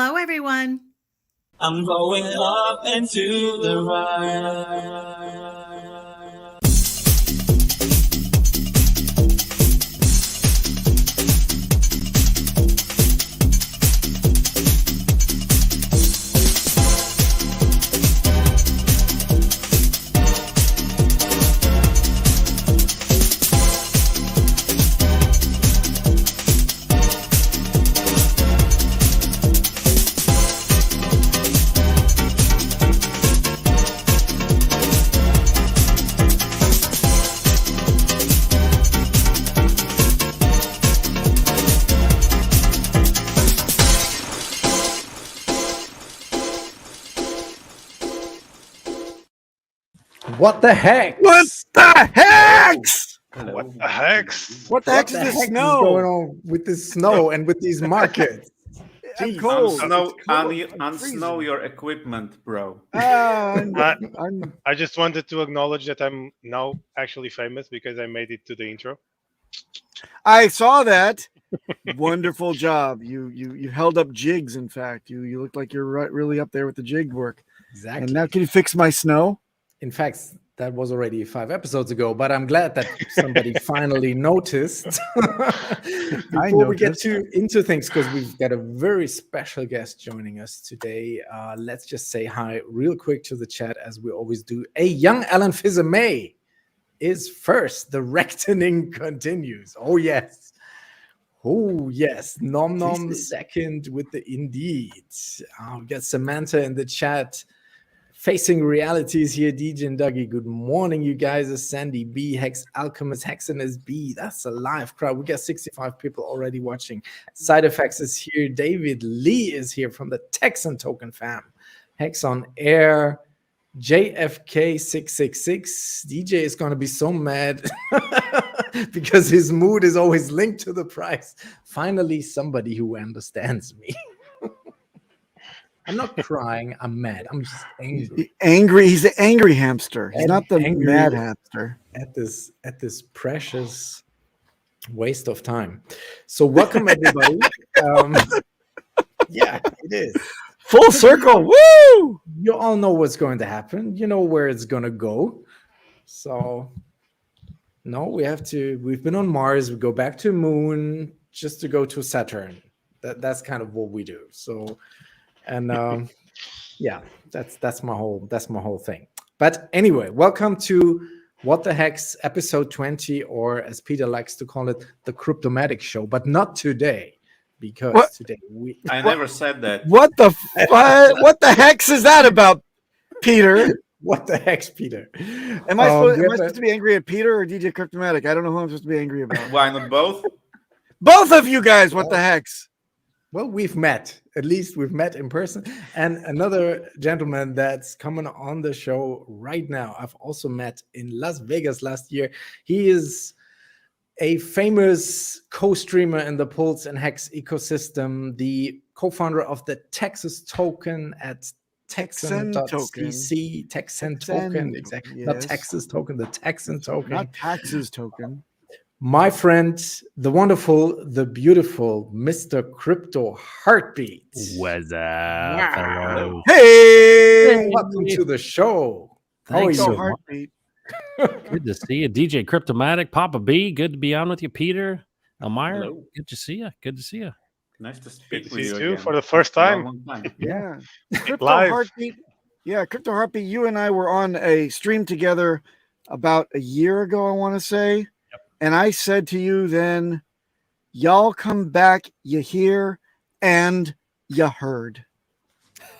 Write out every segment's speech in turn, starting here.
Hello, everyone. I'm going up and to the right. What the heck? What the hex? Hello. What the hex? What the heck is this Is snow? going on with this snow and with these markets? I'm Jeez. cold. Unsnow your equipment, bro. I just wanted to acknowledge that I'm now actually famous because I made it to the intro. I saw that. Wonderful job. You held up jigs. In fact, you look like you're really up there with the jig work. Exactly. And now, can you fix my snow? In fact, that was already 5 episodes ago, but I'm glad that somebody finally noticed. Before we get into things, because we've got a very special guest joining us today, let's just say hi real quick to the chat, as we always do. A young Alan Fizzer-May is first. The reckoning continues. Oh, yes. Oh, yes. Nom Nom second with the indeed. We got Samantha in the chat. Facing realities here, DJ and Dougie. Good morning, you guys. It's Sandy B, Hex Alchemist, Hexicans B. That's a live crowd. We got 65 people already watching. Side Effects is here. David Lee is here from the Texan token fam. Hex on air. JFK666. DJ is going to be so mad because his mood is always linked to the price. Finally, somebody who understands me. I'm not crying. I'm mad. I'm just angry. He's the angry hamster. He's not the mad hamster. At this precious waste of time. So welcome everybody. Yeah, it is. Full circle. Woo! You all know what's going to happen. You know where it's going to go. So no, we've been on Mars. We go back to Moon just to go to Saturn. That's kind of what we do. So. And yeah, that's my whole thing. But anyway, welcome to What the Hex episode 20, or as Peter likes to call it, the Cryptomatic Show. But not today, because today I never said that. What the hex is that about, Peter? What the hex, Peter? Am I supposed to be angry at Peter or DJ Cryptomatic? I don't know who I'm supposed to be angry about. Why not both? Both of you guys. What the hex? Well, we've met. At least we've met in person. And another gentleman that's coming on the show right now, I've also met in Las Vegas last year. He is a famous co-streamer in the Pulse and Hex ecosystem, the co-founder of the Texas token at Texan.cc. Texan token, exactly. Yes. Not Texas token, the Texan token. Not taxes token. My friend, the wonderful, the beautiful Mr. CryptoHeartbeat. What's up? Hello. Hey! Welcome to the show. Thanks. How are you? Heartbeat. Good to see you. DJ Cryptomatic, Papa B, good to be on with you. Peter, Elmire, Hello. good to see you. Good to see you. Nice to speak Good to with see you you again. for the first time. Long time. Yeah. Live. CryptoHeartbeat. Yeah, CryptoHeartbeat, you and I were on a stream together about a year ago, I want to say. And I said to you then, y'all come back, you hear, and you heard.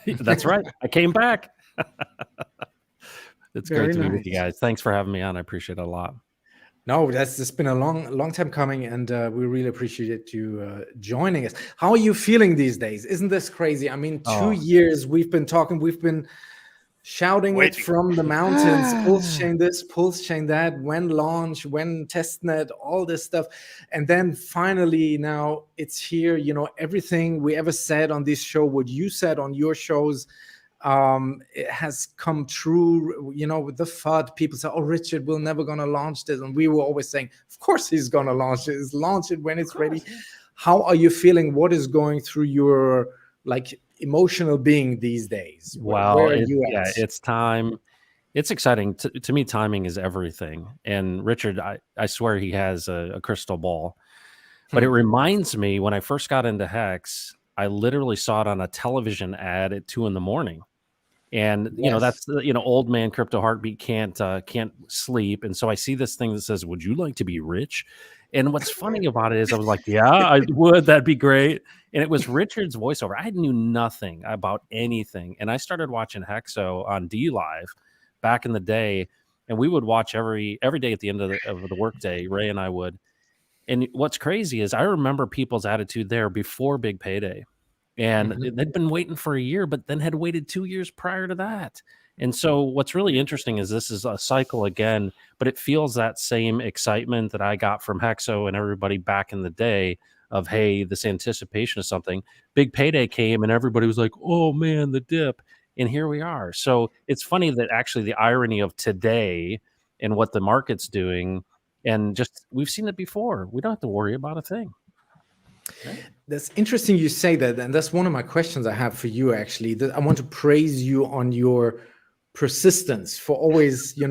That's right. I came back. It's Very great to be with nice. you guys. Thanks for having me on. I appreciate it a lot. No, that's been a long time coming, and we really appreciate you joining us. How are you feeling these days? Isn't this crazy? I mean, 2 years we've been talking, we've been shouting it from the mountains, PulseChain this, PulseChain that, when launch, when testnet, all this stuff. And then finally now it's here, you know, everything we ever said on this show, what you said on your shows, it has come true. You know, with the FUD, people say, oh, Richard, we're never going to launch this. And we were always saying, of course he's going to launch it. Launch it when it's ready. How are you feeling? What is going through your like emotional being these days? Well, Where are you at? yeah, it's time. It's exciting. To me, timing is everything. And Richard, I swear he has a crystal ball. But it reminds me, when I first got into Hex, I literally saw it on a television ad at 2 a.m. And that's old man CryptoHeartbeat can't sleep, and so I see this thing that says, "Would you like to be rich?" And what's funny about it is I was like, "Yeah, I would. That'd be great." And it was Richard's voiceover. I knew nothing about anything, and I started watching Hexo on D Live back in the day, and we would watch every day at the end of the workday. Ray and I would. And what's crazy is I remember people's attitude there before Big Payday. And they'd been waiting for a year, but then had waited 2 years prior to that. And so what's really interesting is this is a cycle again, but it feels that same excitement that I got from Hexo and everybody back in the day of, hey, this anticipation of something. Big Payday came and everybody was like, oh man, the dip. And here we are. So it's funny that actually the irony of today and what the market's doing, and just we've seen it before. We don't have to worry about a thing. That's interesting you say that, and that's one of my questions I have for you, actually. I want to praise you on your persistence for always,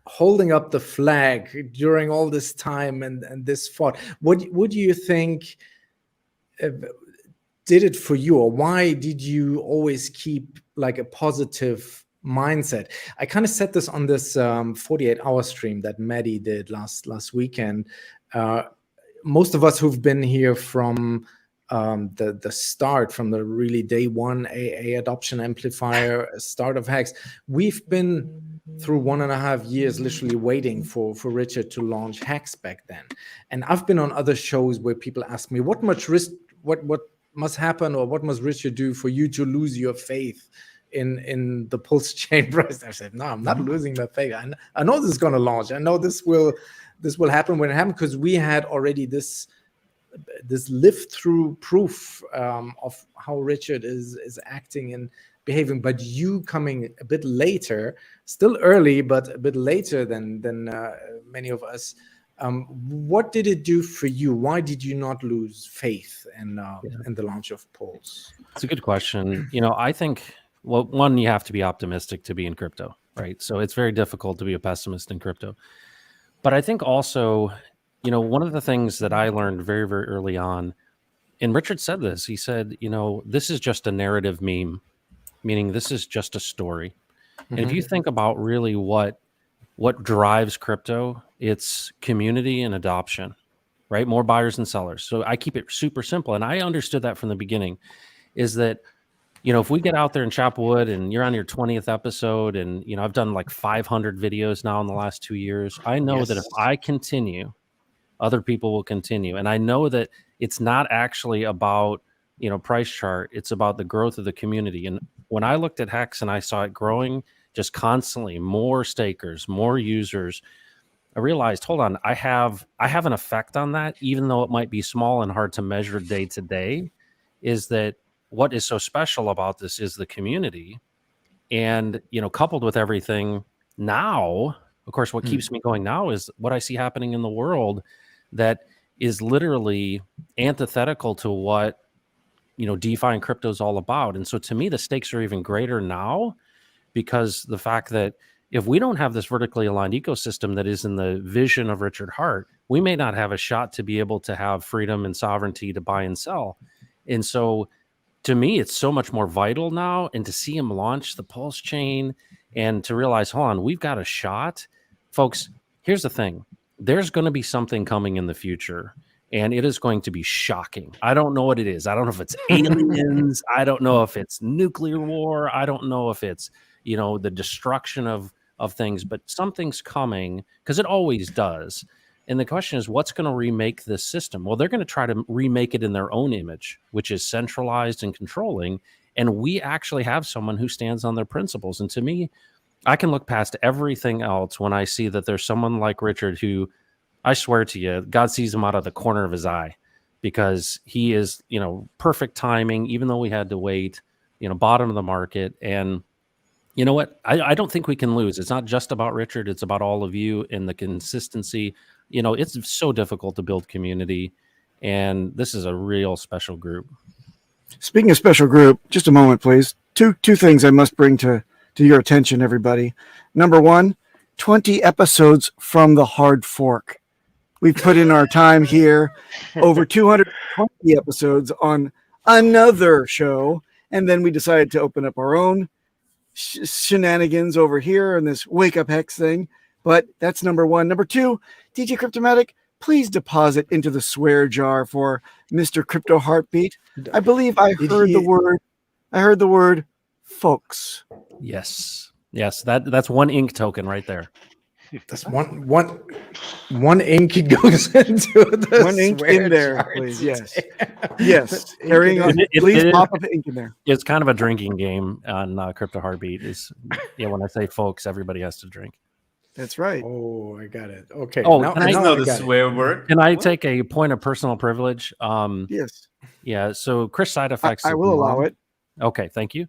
holding up the flag during all this time and this fought. What do you think did it for you, or why did you always keep like a positive mindset? I kind of said this on this 48-hour stream that Maddie did last weekend. Most of us who've been here from the start, from the really day one AA adoption amplifier start of Hex, we've been through 1.5 years literally waiting for Richard to launch Hex back then. And I've been on other shows where people ask me, what much risk, what must happen, or what must Richard do for you to lose your faith in the PulseChain price? I said, no, I'm not losing my faith. I know this is going to launch. I know this will happen when it happens, because we had already this live through proof of how Richard is acting and behaving. But you coming a bit later, still early, but a bit later than many of us. What did it do for you? Why did you not lose faith in the launch of Pulse? It's a good question. I think, well, one, you have to be optimistic to be in crypto, right? So it's very difficult to be a pessimist in crypto. But I think also, one of the things that I learned very, very early on, and Richard said this, he said, this is just a narrative meme, meaning this is just a story. And if you think about really what drives crypto, it's community and adoption, right? More buyers and sellers. So I keep it super simple. And I understood that from the beginning, is that, if we get out there and chop wood and you're on your 20th episode, and, I've done like 500 videos now in the last 2 years, I know that if I continue, other people will continue. And I know that it's not actually about, price chart. It's about the growth of the community. And when I looked at Hex and I saw it growing just constantly, more stakers, more users, I realized, hold on, I have an effect on that, even though it might be small and hard to measure day to day. Is that what is so special about this is the community. And, coupled with everything now, of course, what keeps me going now is what I see happening in the world that is literally antithetical to what, DeFi and crypto is all about. And so to me, the stakes are even greater now, because the fact that if we don't have this vertically aligned ecosystem that is in the vision of Richard Hart, we may not have a shot to be able to have freedom and sovereignty to buy and sell. And so to me, it's so much more vital now. And to see him launch the PulseChain and to realize, hold on, we've got a shot. Folks, here's the thing. There's going to be something coming in the future, and it is going to be shocking. I don't know what it is. I don't know if it's aliens. I don't know if it's nuclear war. I don't know if it's, the destruction of things, but something's coming, because it always does. And the question is, what's going to remake this system? Well, they're going to try to remake it in their own image, which is centralized and controlling. And we actually have someone who stands on their principles. And to me, I can look past everything else when I see that there's someone like Richard who, I swear to you, God sees him out of the corner of his eye, because he is, perfect timing, even though we had to wait, bottom of the market. And you know what? I don't think we can lose. It's not just about Richard. It's about all of you and the consistency. It's so difficult to build community, and this is a real special group. Speaking of special group, just a moment, please. Two things I must bring to your attention, everybody. Number one, 20 episodes from the hard fork. We've put in our time here, over 220 episodes on another show, and then we decided to open up our own shenanigans over here in this Wake Up Hex thing. But that's number one. Number two, DJ Cryptomatic, please deposit into the swear jar for Mr. CryptoHeartbeat. I believe I heard the word folks. Yes. That's one ink token right there. That's one ink goes into the one ink in there, jar. Please. Yes. Carrying on. Please pop up ink in there. It's kind of a drinking game on CryptoHeartbeat. When I say folks, everybody has to drink. That's right. Oh, I got it. Okay. Oh, I know the swear word. Can I take a point of personal privilege? Yes. Yeah. So Chris Side Effects. I will allow it. Okay, thank you.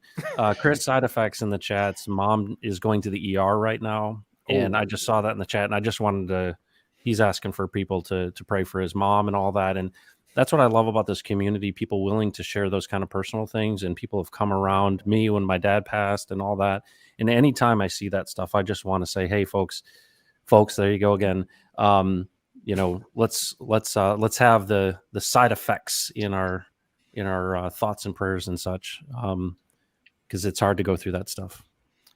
Chris Side Effects in the chats. Mom is going to the ER right now. And I just saw that in the chat, and I just wanted to. He's asking for people to pray for his mom and all that, and that's what I love about this community. People willing to share those kind of personal things, and people have come around me when my dad passed and all that. And anytime I see that stuff, I just want to say, "Hey, folks, there you go again. Let's have the side effects in our thoughts and prayers and such, because it's hard to go through that stuff."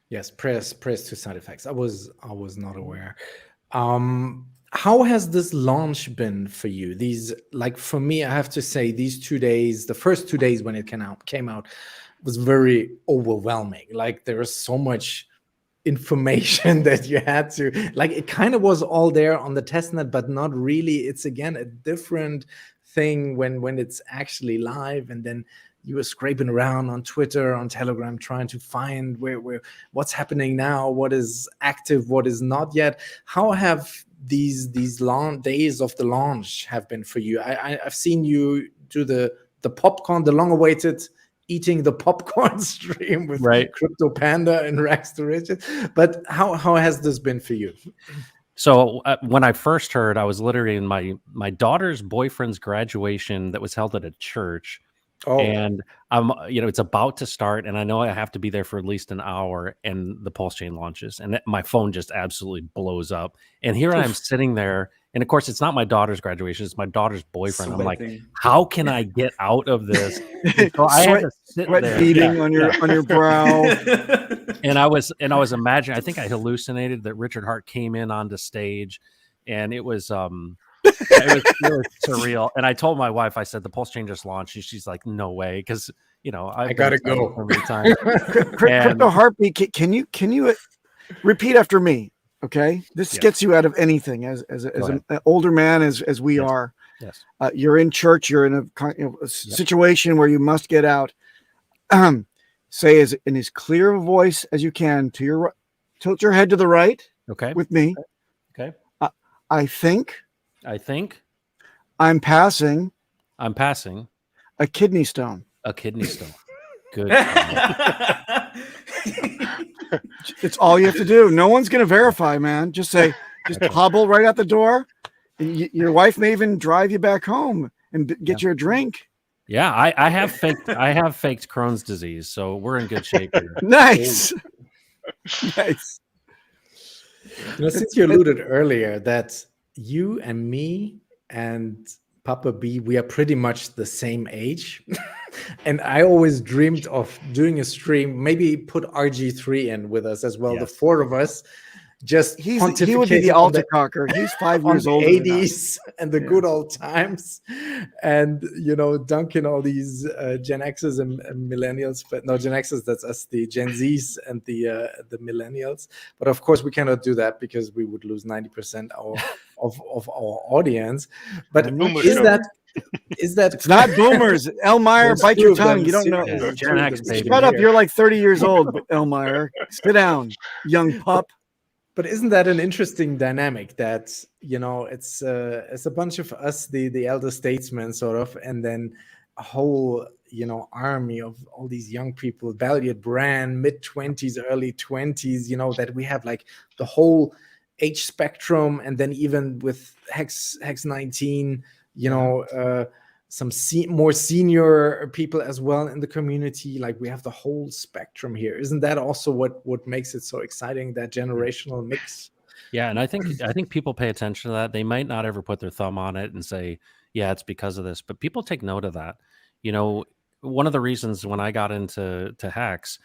Yes, prayers to side effects. I was not aware. How has this launch been for you? These, like, for me, I have to say, these 2 days, the first 2 days when it came out, was very overwhelming. Like, there was so much information that you had to, like, it kind of was all there on the testnet, but not really. It's again a different thing when it's actually live, and then you were scraping around on Twitter, on Telegram, trying to find where what's happening now, what is active, what is not yet. How have these long days of the launch have been for you? I've seen you do the popcorn, the long-awaited eating the popcorn stream with Crypto Panda and Rex to Riches. But how has this been for you? So when I first heard, I was literally in my daughter's boyfriend's graduation that was held at a church. And I'm, it's about to start, and I know I have to be there for at least an hour, and the PulseChain launches, and my phone just absolutely blows up. And here I am sitting there, and of course, it's not my daughter's graduation; it's my daughter's boyfriend. I'm like, how can I get out of this? So I had to sit there, beating on your brow. And I was imagining. I think I hallucinated that Richard Hart came in onto stage, and it was it was surreal. And I told my wife, I said, the PulseChain just launched. And she's like, no way. Because, I gotta go. CryptoHeartbeat, can you repeat after me? Okay. This gets you out of anything as an older man as we are. Yes. You're in church. You're in a situation where you must get out. Say in as clear a voice as you can to your tilt your head to the right. Okay. With me. Okay. I think I'm passing a kidney stone. Good. It's all you have to do. No one's going to verify, man. Just hobble right out the door. Your wife may even drive you back home and get you a drink. Yeah, I have faked Crohn's disease, so we're in good shape here. Nice. Nice. Since you alluded earlier that you and me and Papa B, we are pretty much the same age. And I always dreamed of doing a stream, maybe put RG3 in with us as well. Yes. The four of us just he would be the altar cocker. He's 5 years old. 80s and the good old times, and dunking all these Gen X's and millennials, but no Gen X's, that's us, the Gen Z's and the millennials. But of course we cannot do that because we would lose 90% of our audience. But is that it's not boomers? Elmeyer, bite your tongue. You don't know. Gen X, baby. Shut up. You're like 30 years old, Elmeyer. Sit down, young pup. But isn't that an interesting dynamic that, it's a bunch of us, the elder statesmen sort of, and then a whole, army of all these young people, Valiant Brand, mid-20s, early 20s, that we have like the whole age spectrum. And then even with Hex 19, more senior people as well in the community. Like we have the whole spectrum here. Isn't that also what makes it so exciting, that generational mix? Yeah, and I think people pay attention to that. They might not ever put their thumb on it and say, yeah, it's because of this, but people take note of that. You know, one of the reasons when I got into Hex,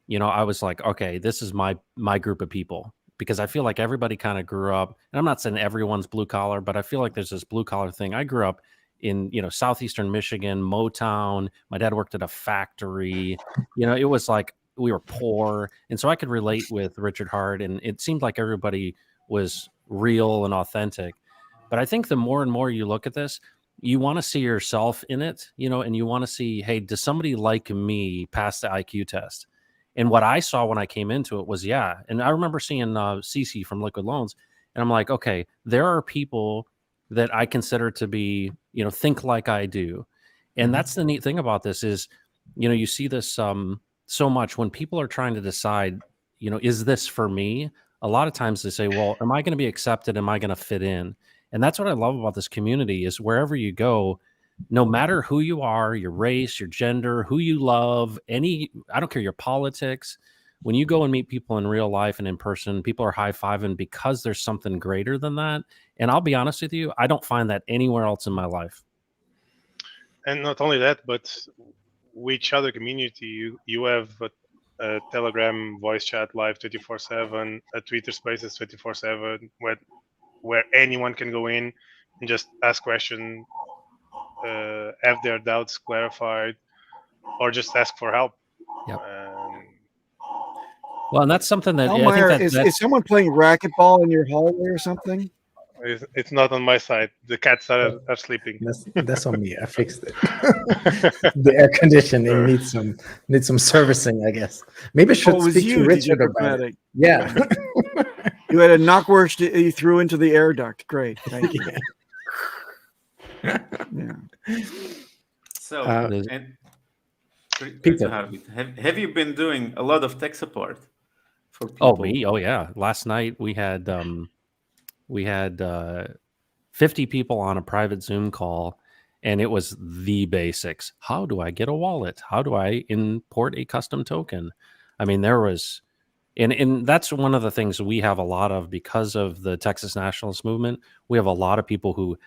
you know, I was like, okay, this is my group of people, because I feel like everybody kind of grew up, and I'm not saying everyone's blue collar, but I feel like there's this blue collar thing. I grew up in, you know, southeastern Michigan, Motown. My dad worked at a factory. You know, it was like we were poor, and so I could relate with Richard Hart, and it seemed like everybody was real and authentic. But I think the more and more you look at this, you want to see yourself in it, you know, and you want to see, hey, does somebody like me pass the IQ test? And what I saw when I came into it was, yeah. And I remember seeing Cece from Liquid Loans, and I'm like, okay, there are people that I consider to be, you know, think like I do. And that's the neat thing about this is, you know, you see this so much when people are trying to decide, you know, is this for me? A lot of times they say, well, am I going to be accepted? Am I going to fit in? And that's what I love about this community is wherever you go, no matter who you are, your race, your gender, who you love, I don't care your politics. When you go and meet people in real life and in person, people are high-fiving because there's something greater than that. And I'll be honest with you, I don't find that anywhere else in my life. And not only that, but with each other community, you have a Telegram voice chat live 24/7, a Twitter Spaces 24/7, where anyone can go in and just ask questions, have their doubts clarified, or just ask for help. Yep. Well, and that's something that Elmeyer, I think is someone playing racquetball in your hallway or something? It's not on my side. The cats are sleeping. That's on me. I fixed it. The air conditioning needs some servicing, I guess. Maybe I should speak to Richard about it. Yeah. You had a knockwurst you threw into the air duct. Great. Thank you. Yeah. So, have you been doing a lot of tech support for people? Oh, me? Oh, yeah. Last night we had 50 people on a private Zoom call, and it was the basics. How do I get a wallet? How do I import a custom token? I mean, there was, and that's one of the things we have a lot of because of the Texas nationalist movement. We have a lot of people who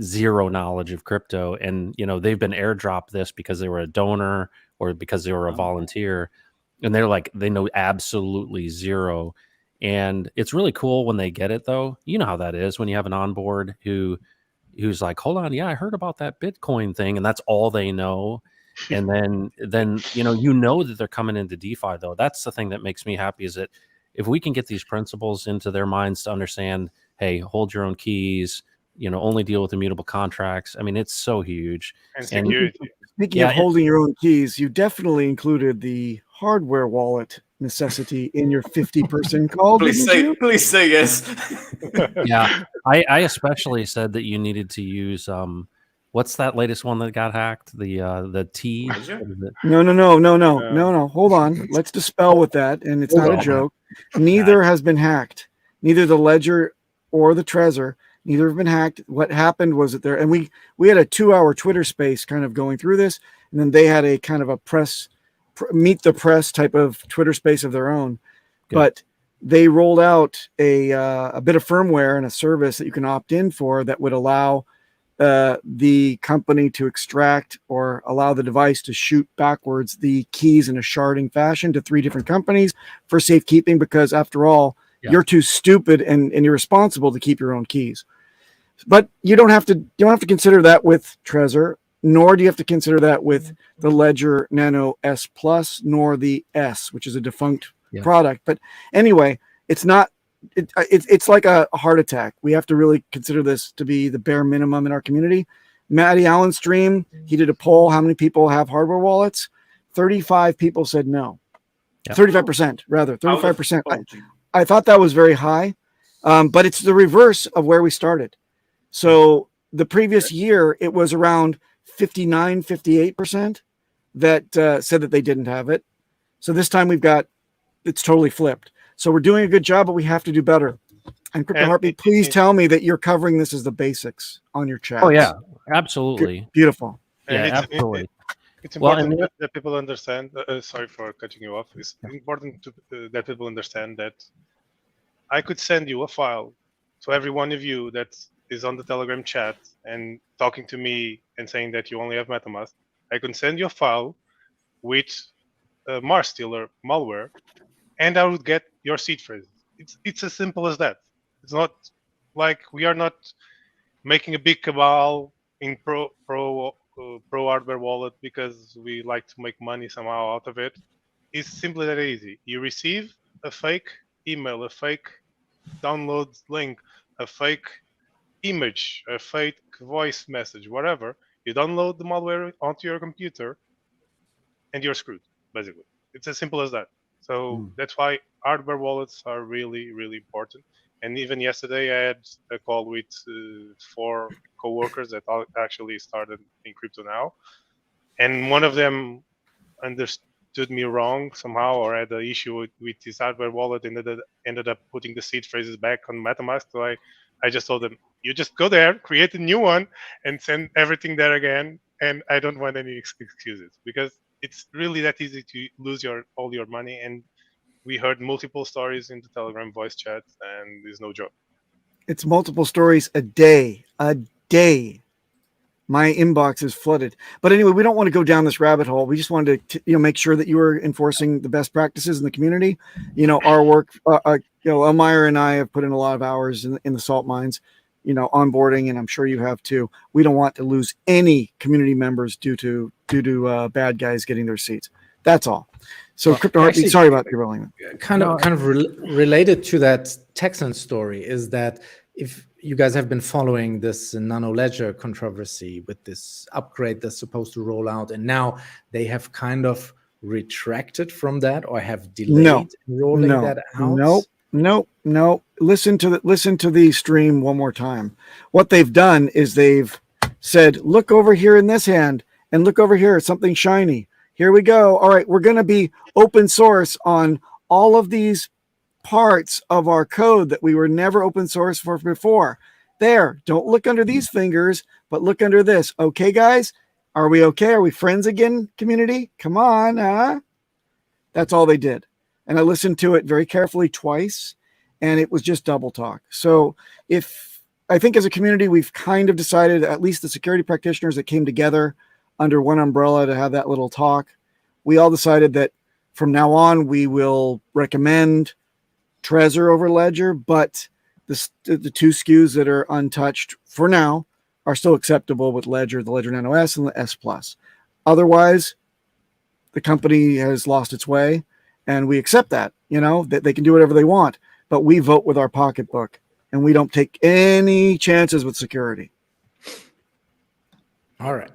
zero knowledge of crypto, and you know they've been airdropped this because they were a donor or because they were a volunteer, and they're like they know absolutely zero. And it's really cool when they get it, though. You know how that is when you have an onboard who's like, hold on, yeah, I heard about that Bitcoin thing, and that's all they know. And then you know that they're coming into DeFi, though. That's the thing that makes me happy is that if we can get these principles into their minds to understand, hey, hold your own keys, you know, only deal with immutable contracts. I mean, it's so huge. And security. Speaking of holding your own keys, you definitely included the hardware wallet necessity in your 50-person call. Please say yes. Yeah, I especially said that you needed to use what's that latest one that got hacked? The T. No. Hold on. Let's dispel with that, and it's not a joke. Neither has been hacked. Neither the Ledger or the Trezor. Neither have been hacked. What happened was that and we had a 2-hour Twitter space kind of going through this, and then they had a kind of a meet the press type of Twitter space of their own. Good. But they rolled out a bit of firmware and a service that you can opt in for that would allow the company to extract or allow the device to shoot backwards the keys in a sharding fashion to 3 different companies for safekeeping, because after all, you're too stupid and irresponsible to keep your own keys. But you don't have to consider that with Trezor, nor do you have to consider that with the Ledger Nano S Plus, nor the S, which is a defunct product. But anyway, it's not. It's like a heart attack. We have to really consider this to be the bare minimum in our community. Matty Allen's stream, he did a poll. How many people have hardware wallets? 35 people said no. 35%, rather. 35%. I thought that was very high, but it's the reverse of where we started. So the previous year, it was around 59, 58% that said that they didn't have it. So this time it's totally flipped. So we're doing a good job, but we have to do better. And CryptoHeartbeat, please tell me that you're covering this as the basics on your chat. Oh yeah, absolutely. Beautiful. Yeah, And absolutely. It's important that people understand. Sorry for cutting you off. It's important that people understand that I could send you a file to every one of you that is on the Telegram chat and talking to me and saying that you only have MetaMask. I can send you a file with Mars Stealer malware, and I would get your seed phrases. It's as simple as that. It's not like we are not making a big cabal in pro hardware wallet because we like to make money somehow out of it. It's simply that easy. You receive a fake email, a fake download link, a fake image, a fake voice message, whatever. You download the malware onto your computer and you're screwed, basically. It's as simple as that. So that's why hardware wallets are really, really important. And even yesterday, I had a call with 4 coworkers that actually started in crypto now, and one of them understood me wrong somehow, or had an issue with his hardware wallet, and ended up putting the seed phrases back on MetaMask. So I just told them, you just go there, create a new one, and send everything there again. And I don't want any excuses, because it's really that easy to lose all your money. And we heard multiple stories in the Telegram voice chat, and there's no joke. It's multiple stories a day. A day. My inbox is flooded. But anyway, we don't want to go down this rabbit hole. We just wanted to make sure that you were enforcing the best practices in the community. Our work, Elmire and I have put in a lot of hours in the salt mines, onboarding, and I'm sure you have too. We don't want to lose any community members due to bad guys getting their seats. That's all. So CryptoHeartbeat, sorry about the rolling. Kind of related to that Texan story is that if you guys have been following this Nano Ledger controversy with this upgrade that's supposed to roll out, and now they have kind of retracted from that or have delayed rolling that out. No. Listen to the stream one more time. What they've done is they've said, look over here in this hand and look over here, something shiny. Here we go. All right, we're going to be open source on all of these parts of our code that we were never open source for before. There, don't look under these fingers, but look under this. Okay, guys? Are we okay? Are we friends again, community? Come on, huh? That's all they did. And I listened to it very carefully twice, and it was just double talk. So I think as a community, we've kind of decided, at least the security practitioners that came together under one umbrella to have that little talk, we all decided that from now on, we will recommend Trezor over Ledger, but the 2 SKUs that are untouched for now are still acceptable with Ledger, the Ledger Nano S and the S Plus. Otherwise, the company has lost its way, and we accept that, that they can do whatever they want, but we vote with our pocketbook, and we don't take any chances with security. All right.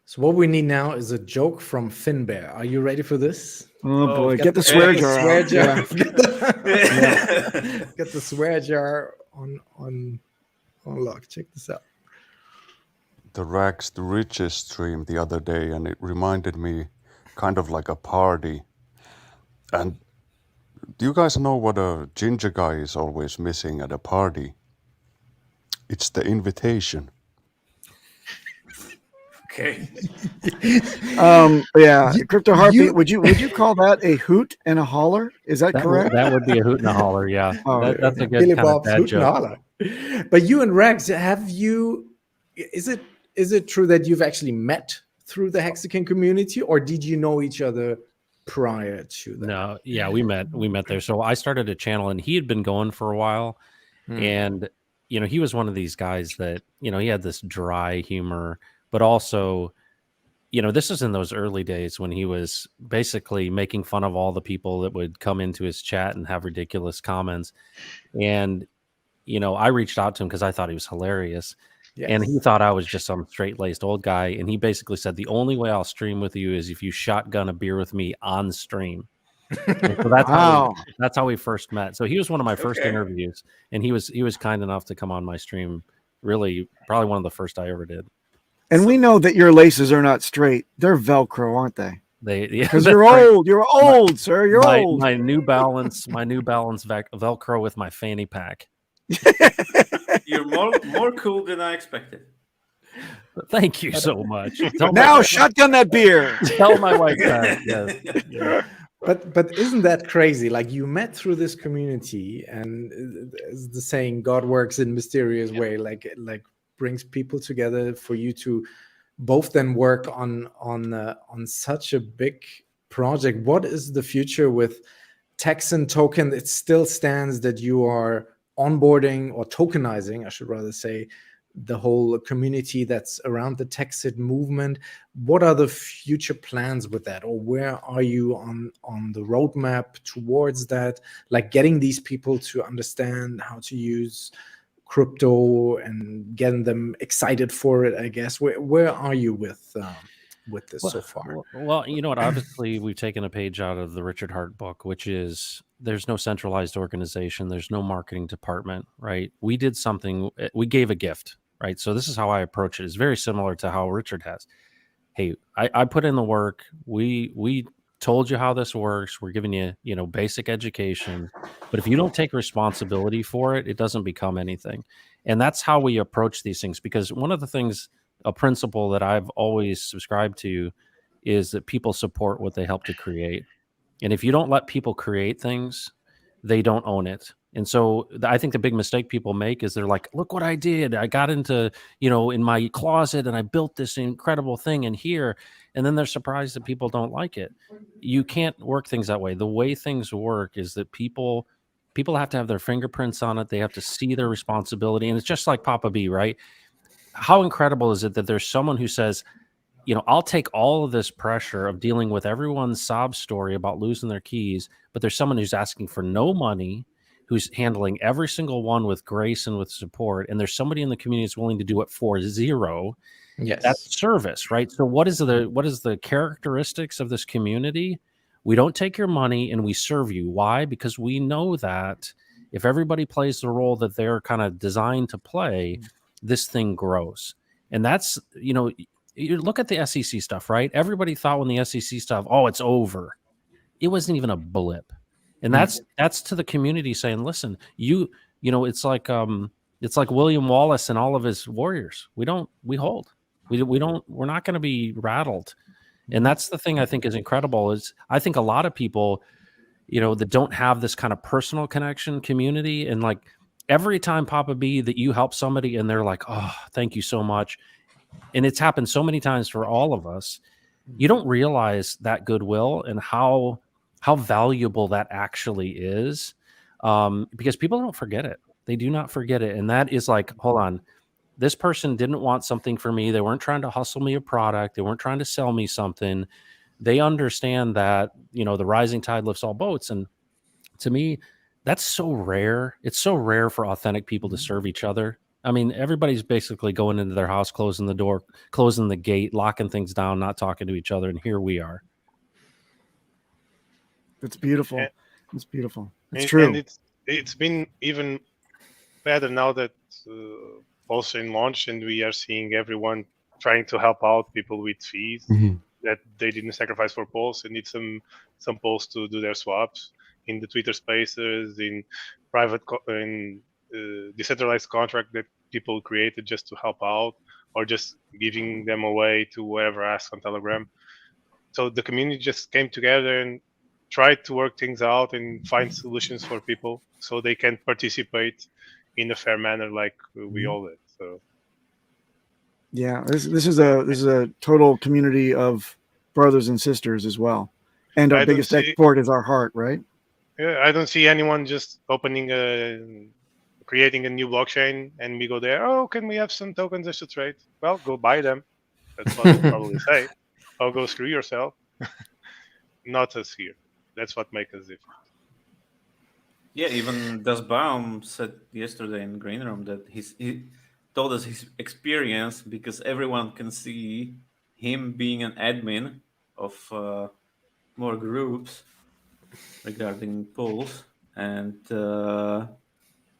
So what we need now is a joke from Finbear. Are you ready for this? Oh boy, get the swear jar out. Get the swear jar on lock. Check this out. The Rags to Riches stream the other day, and it reminded me kind of like a party. And do you guys know what a ginger guy is always missing at a party? It's the invitation. Okay. CryptoHeartbeat, would you call that a hoot and a holler? Is that correct? That would be a hoot and a holler, yeah. That's a good Billy kind of Bob's bad hoot joke. and holler. But you and Rex, is it true that you've actually met through the Hexican community, or did you know each other prior to that? No, yeah, we met there. So I started a channel, and he had been going for a while, and he was one of these guys that he had this dry humor, but also this is in those early days when he was basically making fun of all the people that would come into his chat and have ridiculous comments. And I reached out to him because I thought he was hilarious. Yes. And he thought I was just some straight-laced old guy. And he basically said, the only way I'll stream with you is if you shotgun a beer with me on stream. So that's how we first met. So he was one of my first interviews. And he was kind enough to come on my stream. Really, probably one of the first I ever did. And we know that your laces are not straight. They're Velcro, aren't they? Because you're old. You're old, sir. You're old. My New Balance Velcro with my fanny pack. You're more cool than I expected. Thank you so much. Now shotgun that beer. Tell my wife that. Yes. Yeah. But isn't that crazy? Like, you met through this community, and the saying, God works in mysterious way, like brings people together for you to both then work on such a big project. What is the future with Texan token? It still stands that you are onboarding or tokenizing, I should rather say, the whole community that's around the Texan movement. What are the future plans with that, or where are you on the roadmap towards that? Like, getting these people to understand how to use crypto and getting them excited for it, I guess. Where are you with this so far? Well, you know what? Obviously, we've taken a page out of the Richard Hart book, which is there's no centralized organization, there's no marketing department, right? We did something, we gave a gift, right? So this is how I approach it. It's very similar to how Richard has. Hey, I put in the work. We told you how this works. We're giving you, basic education. But if you don't take responsibility for it, it doesn't become anything. And that's how we approach these things. Because one of the things, a principle that I've always subscribed to, is that people support what they help to create. And if you don't let people create things, they don't own it. And so I think the big mistake people make is they're like, look what I did. I got into, in my closet and I built this incredible thing in here. And then they're surprised that people don't like it. You can't work things that way. The way things work is that people have to have their fingerprints on it. They have to see their responsibility. And it's just like Papa B, right? How incredible is it that there's someone who says, I'll take all of this pressure of dealing with everyone's sob story about losing their keys, but there's someone who's asking for no money, who's handling every single one with grace and with support, and there's somebody in the community that's willing to do it for zero. Yes, that's service, right? So what is the characteristics of this community? We don't take your money and we serve you. Why? Because we know that if everybody plays the role that they're kind of designed to play, this thing grows. And that's, you look at the SEC stuff, right? Everybody thought when the SEC stuff, oh, it's over. It wasn't even a blip. And that's to the community saying, listen, it's like William Wallace and all of his warriors. We hold. We're not going to be rattled. And that's the thing I think is incredible is I think a lot of people, that don't have this kind of personal connection community. And like every time, Papa B, that you help somebody and they're like, oh, thank you so much. And it's happened so many times for all of us. You don't realize that goodwill and how valuable that actually is, because people don't forget it. They do not forget it. And that is like, hold on, this person didn't want something for me. They weren't trying to hustle me a product. They weren't trying to sell me something. They understand that, the rising tide lifts all boats. And to me, that's so rare. It's so rare for authentic people to serve each other. I mean, everybody's basically going into their house, closing the door, closing the gate, locking things down, not talking to each other. And here we are. It's beautiful. It's beautiful. It's true. And it's been even better now that PulseChain launched, and we are seeing everyone trying to help out people with fees that they didn't sacrifice for Pulse, and need some Pulse to do their swaps in the Twitter Spaces, in private decentralized contract that people created just to help out, or just giving them away to whoever asks on Telegram. So the community just came together and tried to work things out and find solutions for people so they can participate in a fair manner like we all did. So yeah, this is a total community of brothers and sisters as well. And our biggest export is our Hart, right? Yeah, I don't see anyone just creating a new blockchain and we go there, oh, can we have some tokens just to trade? Well, go buy them. That's what they'll probably say. Oh, go screw yourself. Not us here. That's what makes us different. Yeah, even Das Baum said yesterday in Green Room that he told us his experience, because everyone can see him being an admin of more groups regarding Pulse, and a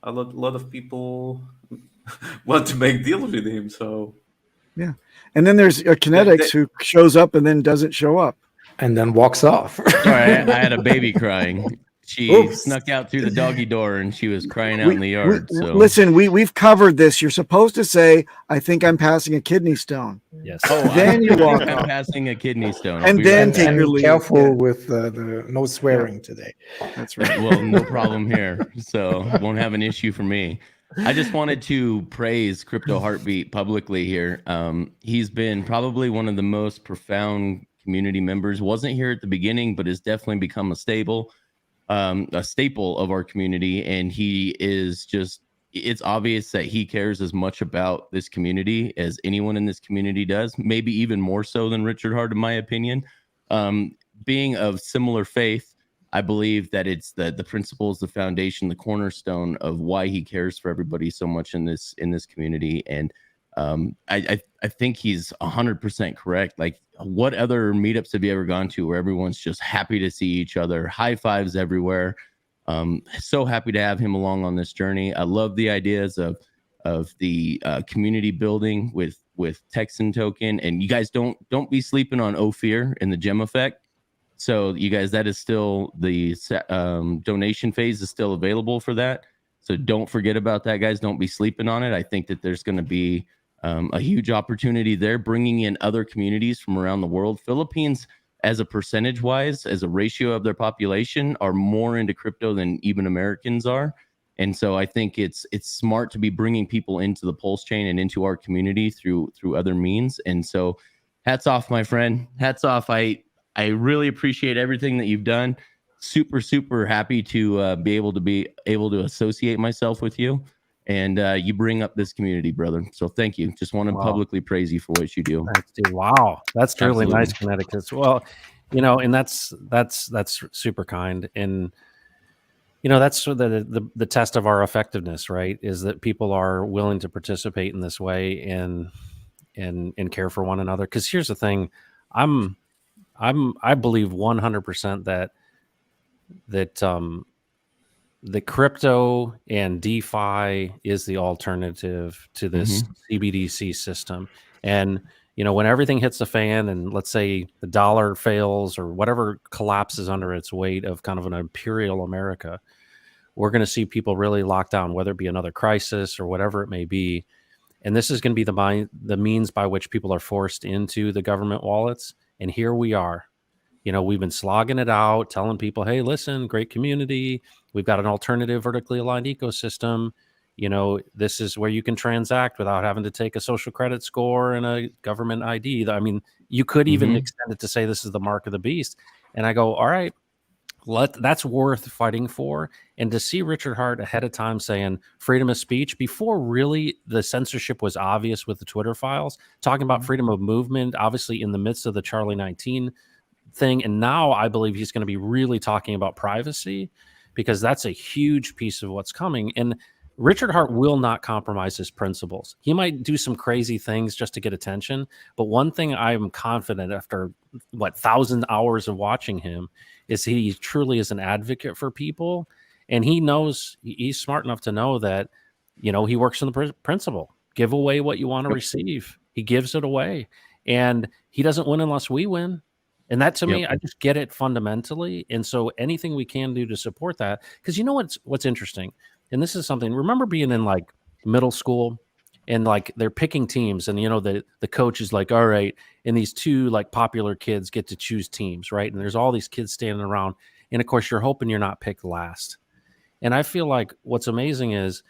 lot of people want to make deals with him. So yeah, and then there's Kinetics who shows up and then doesn't show up. and then walks off. Sorry, I had a baby crying. She Oops. snuck out through the doggy door and she was crying out in the yard. So Listen, we've covered this. You're supposed to say, "I think I'm passing a kidney stone." Yes. Then you walk I'm off. passing a kidney stone. I'll And be then right take back. your And leave. careful Yeah. with the no swearing today. That's right. Well, no problem here. So won't have an issue for me. I just wanted to praise CryptoHeartbeat publicly here. He's been probably one of the most profound community members. Wasn't here at the beginning, but has definitely become a staple of our community. And he is just, it's obvious that he cares as much about this community as anyone in this community does, maybe even more so than Richard Hart, in my opinion. Being of similar faith, I believe that it's the principles, the foundation, the cornerstone of why he cares for everybody so much in this community. And I think he's 100% correct. Like, what other meetups have you ever gone to where everyone's just happy to see each other, high fives everywhere? So happy to have him along on this journey. I love the ideas of the community building with Texan token, and you guys don't be sleeping on Ophir and the gem effect. So you guys, that is still the donation phase is still available for that. So don't forget about that, guys. Don't be sleeping on it. I think that there's going to be a huge opportunity there, bringing in other communities from around the world. Philippines, as a percentage wise, as a ratio of their population, are more into crypto than even Americans are. And so I think it's smart to be bringing people into the PulseChain and into our community through other means. And so hats off, my friend. Hats off. I really appreciate everything that you've done. Super, super happy to be able to associate myself with you. And you bring up this community, brother. So thank you. Just want to publicly praise you for what you do. Thanks, dude. Wow, that's really Absolutely. nice, Connecticut. Well, and that's super kind, and that's the test of our effectiveness, right? Is that people are willing to participate in this way and care for one another. Because here's the thing, I believe 100% that the crypto and DeFi is the alternative to this CBDC system. And, when everything hits the fan and let's say the dollar fails or whatever collapses under its weight of kind of an imperial America, we're going to see people really locked down, whether it be another crisis or whatever it may be. And this is going to be the means by which people are forced into the government wallets. And here we are. We've been slogging it out, telling people, hey, listen, great community. We've got an alternative vertically aligned ecosystem. This is where you can transact without having to take a social credit score and a government ID. I mean, you could even extend it to say this is the mark of the beast. And I go, all right, that's worth fighting for. And to see Richard Hart ahead of time saying freedom of speech before really the censorship was obvious with the Twitter files, talking about freedom of movement, obviously in the midst of the Charlie 19 thing. And now I believe he's going to be really talking about privacy, because that's a huge piece of what's coming. And Richard Hart will not compromise his principles. He might do some crazy things just to get attention. But one thing I am confident after 1,000 hours of watching him is he truly is an advocate for people. And he knows, he's smart enough to know that, he works in the principle. Give away what you want to receive. He gives it away. And he doesn't win unless we win. And that, to me, I just get it fundamentally. And so anything we can do to support that, because what's interesting, and this is something, remember being in like middle school and like they're picking teams and, the coach is like, all right, and these two like popular kids get to choose teams, right? And there's all these kids standing around. And of course, you're hoping you're not picked last. And I feel like what's amazing is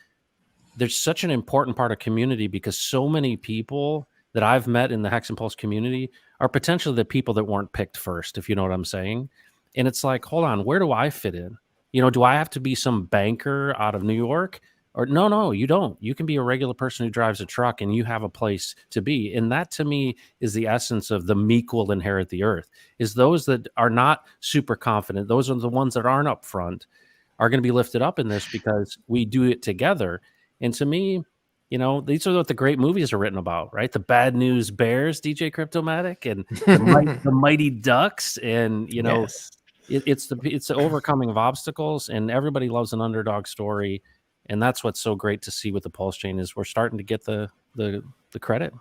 there's such an important part of community, because so many people that I've met in the Hex and Pulse community are potentially the people that weren't picked first, if you know what I'm saying. And it's like, hold on, where do I fit in? Do I have to be some banker out of New York? Or no, you don't. You can be a regular person who drives a truck and you have a place to be. And that, to me, is the essence of the meek will inherit the earth, is those that are not super confident. Those are the ones that aren't up front are going to be lifted up in this because we do it together. And to me, these are what the great movies are written about, right? The Bad News Bears, DJ Cryptomatic, and the Mighty Ducks, and Yes. it's the overcoming of obstacles, and everybody loves an underdog story, and that's what's so great to see with the PulseChain is we're starting to get the credit.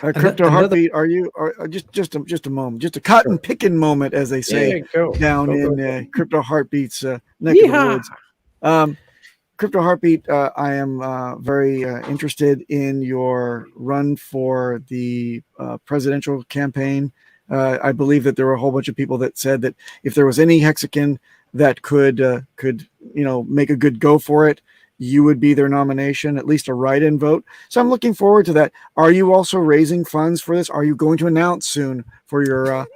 Crypto Heartbeat, are you just a moment, just a cotton picking moment, as they say down in Crypto Heartbeat's neck of the woods. Crypto Heartbeat, I am very interested in your run for the presidential campaign. I believe that there were a whole bunch of people that said that if there was any Hexican that could make a good go for it, you would be their nomination, at least a write-in vote. So I'm looking forward to that. Are you also raising funds for this? Are you going to announce soon for your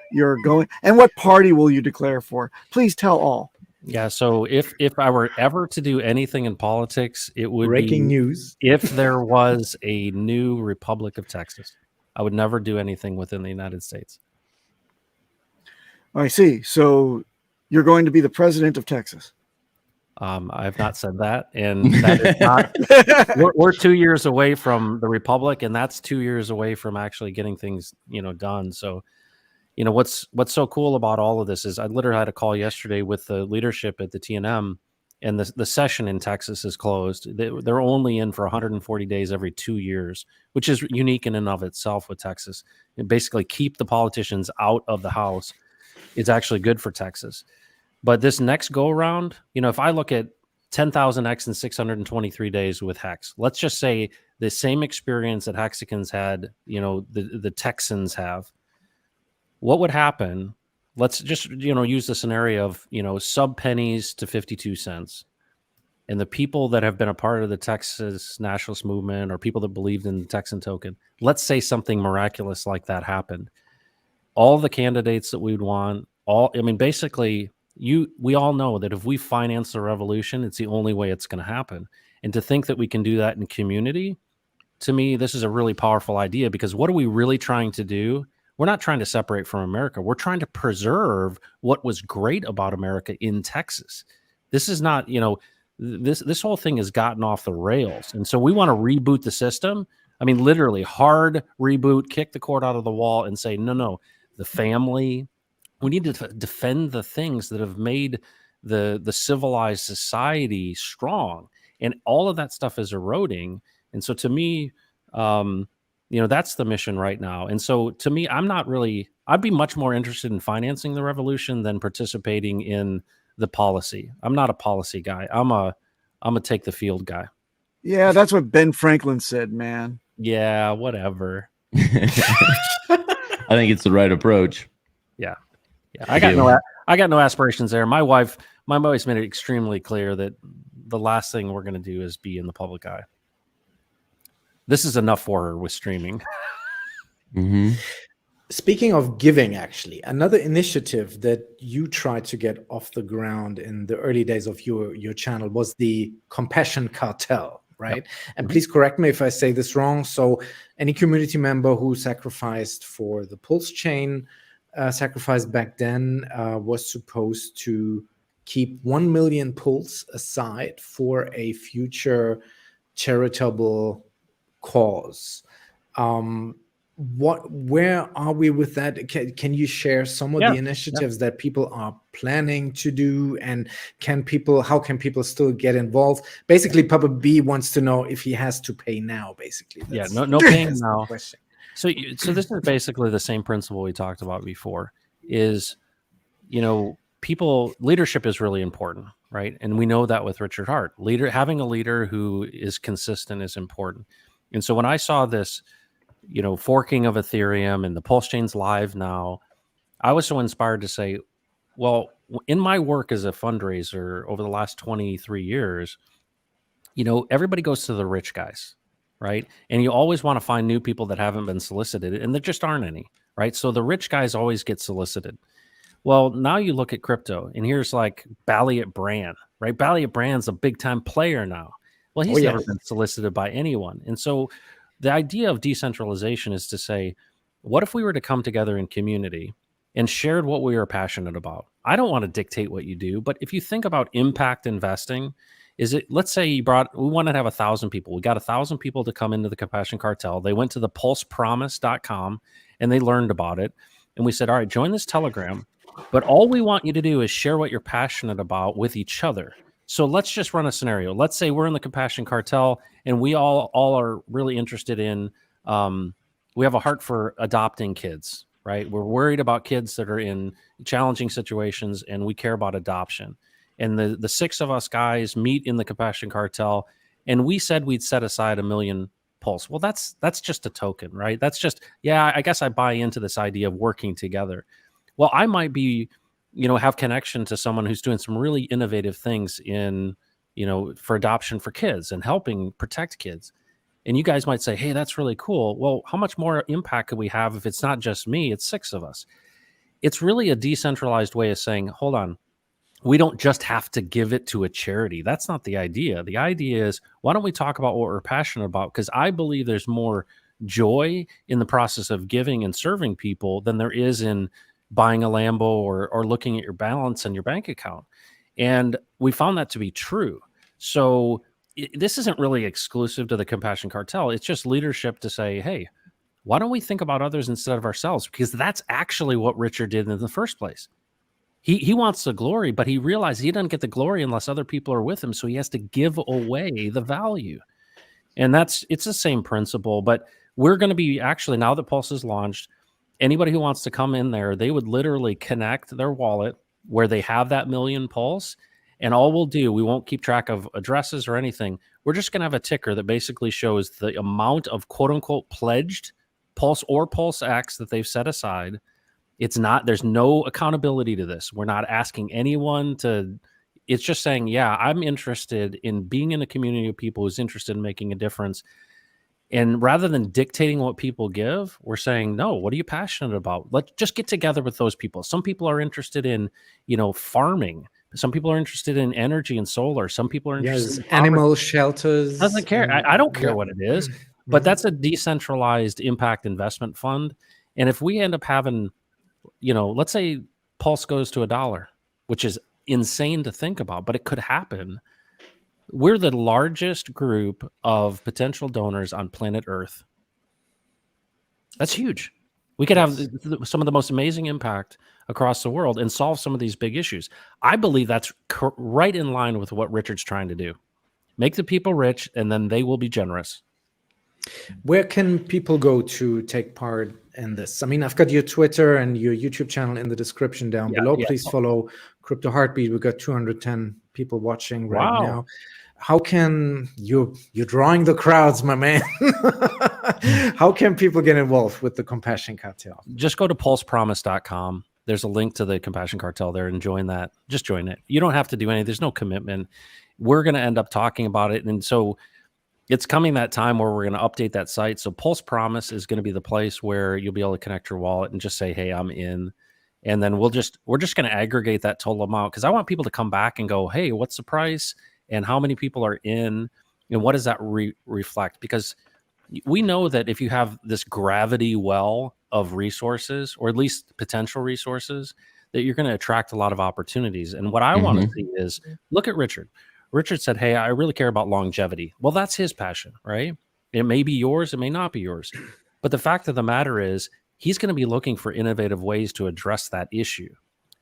going? And what party will you declare for? Please tell all. Yeah, so if I were ever to do anything in politics, it would Breaking be news. if there was a new Republic of Texas. I would never do anything within the United States. I see. So you're going to be the president of Texas. I have not said that, and that is not. We're 2 years away from the Republic, and that's 2 years away from actually getting things, done. So, what's so cool about all of this is I literally had a call yesterday with the leadership at the TNM, and the session in Texas is closed. They're only in for 140 days every 2 years, which is unique in and of itself with Texas. And basically keep the politicians out of the House. It's actually good for Texas. But this next go around, if I look at 10,000X in 623 days with Hex, let's just say the same experience that Hexicans had, the Texans have. What would happen? Let's just, use the scenario of, sub pennies to 52 cents. And the people that have been a part of the Texas nationalist movement or people that believed in the Texan token, let's say something miraculous like that happened. All the candidates that we'd want, basically, we all know that if we finance the revolution, it's the only way it's going to happen. And to think that we can do that in community, to me, this is a really powerful idea, because what are we really trying to do? We're not trying to separate from America. We're trying to preserve what was great about America in Texas. This is not, this whole thing has gotten off the rails. And so we want to reboot the system. Literally hard reboot, kick the cord out of the wall and say, no, the family. We need to defend the things that have made the civilized society strong, and all of that stuff is eroding. And so, to me, that's the mission right now. And so, to me, I'd be much more interested in financing the revolution than participating in the policy. I'm not a policy guy. I'm a take the field guy. Yeah, that's what Ben Franklin said, man. Yeah, whatever. I think it's the right approach. Yeah. Yeah, I got no aspirations there. My wife made it extremely clear that the last thing we're going to do is be in the public eye. This is enough for her with streaming. Mm-hmm. Speaking of giving, actually, another initiative that you tried to get off the ground in the early days of your channel was the Compassion Cartel, right? Yep. And please correct me if I say this wrong. So any community member who sacrificed for the PulseChain sacrifice back then was supposed to keep 1 million pulse aside for a future charitable cause. Where are we with that? Can you share some of the initiatives that people are planning to do, and how can people still get involved? Basically, Papa B wants to know if he has to pay now. Basically, no paying now. So this is basically the same principle we talked about before. Is leadership is really important, right? And we know that with Richard Hart, having a leader who is consistent is important. And so when I saw this, forking of Ethereum and the PulseChain's live now, I was so inspired to say, well, in my work as a fundraiser over the last 23 years, everybody goes to the rich guys, right? And you always want to find new people that haven't been solicited, and there just aren't any, right? So the rich guys always get solicited. Well, now you look at crypto, and here's like Balliet Brand, right? Balliet Brand's a big time player now. Well, he's never been solicited by anyone. And so the idea of decentralization is to say, what if we were to come together in community and shared what we are passionate about? I don't want to dictate what you do, but if you think about impact investing, let's say we want to have 1,000 people. We got 1,000 people to come into the Compassion Cartel. They went to the pulsepromise.com and they learned about it. And we said, all right, join this Telegram, but all we want you to do is share what you're passionate about with each other. So let's just run a scenario. Let's say we're in the Compassion Cartel and we all are really interested in we have a heart for adopting kids, right? We're worried about kids that are in challenging situations, and we care about adoption. And the 6 of us guys meet in the Compassion Cartel, and we said we'd set aside $1 million Pulse. Well, that's just a token, right? That's just, yeah, I guess I buy into this idea of working together. Well, I might be, have connection to someone who's doing some really innovative things in, for adoption for kids and helping protect kids. And you guys might say, hey, that's really cool. Well, how much more impact could we have if it's not just me, it's 6 of us? It's really a decentralized way of saying, hold on, we don't just have to give it to a charity. That's not the idea. The idea is, why don't we talk about what we're passionate about? Because I believe there's more joy in the process of giving and serving people than there is in buying a Lambo or looking at your balance and your bank account. And we found that to be true. So this isn't really exclusive to the Compassion Cartel. It's just leadership to say, hey, why don't we think about others instead of ourselves? Because that's actually what Richard did in the first place. He wants the glory, but he realized he doesn't get the glory unless other people are with him. So he has to give away the value. And it's the same principle, but we're going to be actually, now that Pulse is launched, anybody who wants to come in there, they would literally connect their wallet where they have that $1 million Pulse. And all we'll do, we won't keep track of addresses or anything. We're just going to have a ticker that basically shows the amount of quote unquote pledged Pulse or Pulse X that they've set aside. There's no accountability to this. We're not asking anyone to, it's just saying, yeah, I'm interested in being in a community of people who's interested in making a difference. And rather than dictating what people give, we're saying, no, what are you passionate about? Let's just get together with those people. Some people are interested in, farming. Some people are interested in energy and solar. Some people are interested in animal shelters. Doesn't care. I don't care what it is, but that's a decentralized impact investment fund. And if we end up having, let's say Pulse goes to $1, which is insane to think about, but it could happen. We're the largest group of potential donors on planet Earth. That's huge. We could have some of the most amazing impact across the world and solve some of these big issues. I believe that's right in line with what Richard's trying to do. Make the people rich, and then they will be generous. Where can people go to take part in this? I mean, I've got your Twitter and your YouTube channel in the description down below. Yeah. Please follow CryptoHeartbeat. We've got 210 people watching right now. How can you're drawing the crowds, my man? How can people get involved with the Compassion Cartel? Just go to pulsepromise.com. There's a link to the Compassion Cartel there and join that. Just join it. You don't have to do anything. There's no commitment. We're going to end up talking about it. And so it's coming that time where we're going to update that site. So Pulse Promise is going to be the place where you'll be able to connect your wallet and just say, hey, I'm in. And then we're just going to aggregate that total amount, because I want people to come back and go, hey, what's the price and how many people are in and what does that reflect? Because we know that if you have this gravity well of resources, or at least potential resources, that you're going to attract a lot of opportunities. And what I want to see is, look at Richard. Richard said, hey, I really care about longevity. Well, that's his passion, right? It may be yours, it may not be yours. But the fact of the matter is, he's going to be looking for innovative ways to address that issue.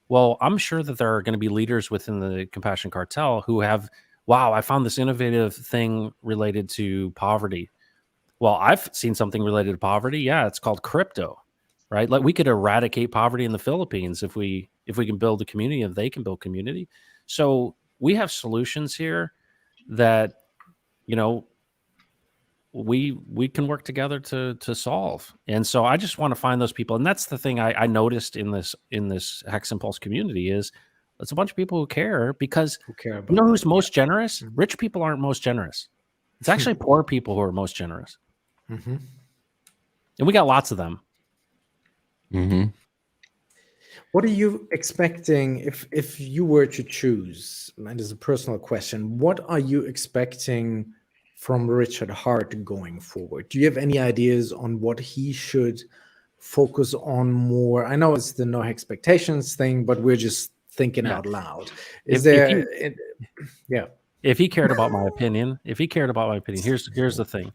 Well, I'm sure that there are going to be leaders within the Compassion Cartel who have, wow, I found this innovative thing related to poverty. Well, I've seen something related to poverty. Yeah, it's called crypto, right? Like, we could eradicate poverty in the Philippines if we can build a community, if they can build community. So we have solutions here that, we can work together to solve. And so I just want to find those people. And that's the thing I noticed in this Hex and Pulse community is it's a bunch of people who care, because who's most generous? Rich people aren't most generous. It's actually poor people who are most generous. And we got lots of them. What are you expecting if you were to choose? And as a personal question, what are you expecting from Richard Hart going forward? Do you have any ideas on what he should focus on more? I know it's the no expectations thing, but we're just thinking out loud. If he cared about my opinion, here's the thing.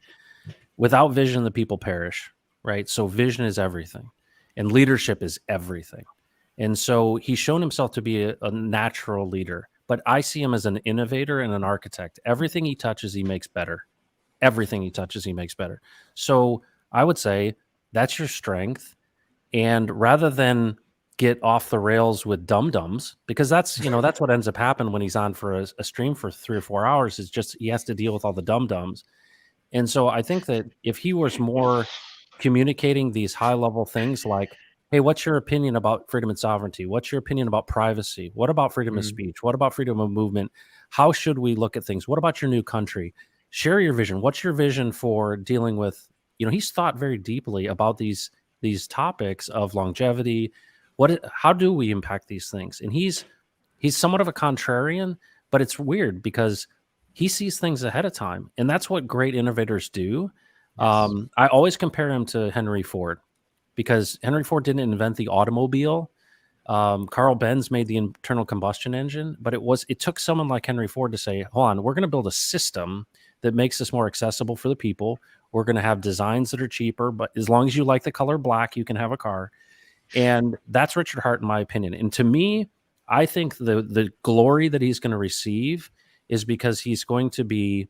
Without vision, the people perish, right? So vision is everything, and leadership is everything. And so he's shown himself to be a natural leader, but I see him as an innovator and an architect. Everything he touches, he makes better. Everything he touches, he makes better. So I would say That's your strength. And rather than get off the rails with dum-dums, because that's what ends up happening when he's on for a stream for 3 or 4 hours, is just he has to deal with all the dum-dums. And so I think that if he was more communicating these high-level things like, hey, what's your opinion about freedom and sovereignty? What's your opinion about privacy? What about freedom of speech? What about freedom of movement? How should we look at things? What about your new country? Share your vision. What's your vision for dealing with, he's thought very deeply about these topics of longevity. How do we impact these things? And he's somewhat of a contrarian, but it's weird because he sees things ahead of time. And that's what great innovators do. Yes. I always compare him to Henry Ford, because Henry Ford didn't invent the automobile. Carl Benz made the internal combustion engine, but it took someone like Henry Ford to say, hold on, we're going to build a system that makes this more accessible for the people. We're going to have designs that are cheaper, but as long as you like the color black, you can have a car. And that's Richard Hart, in my opinion. And to me, I think the glory that he's going to receive is because he's going to be,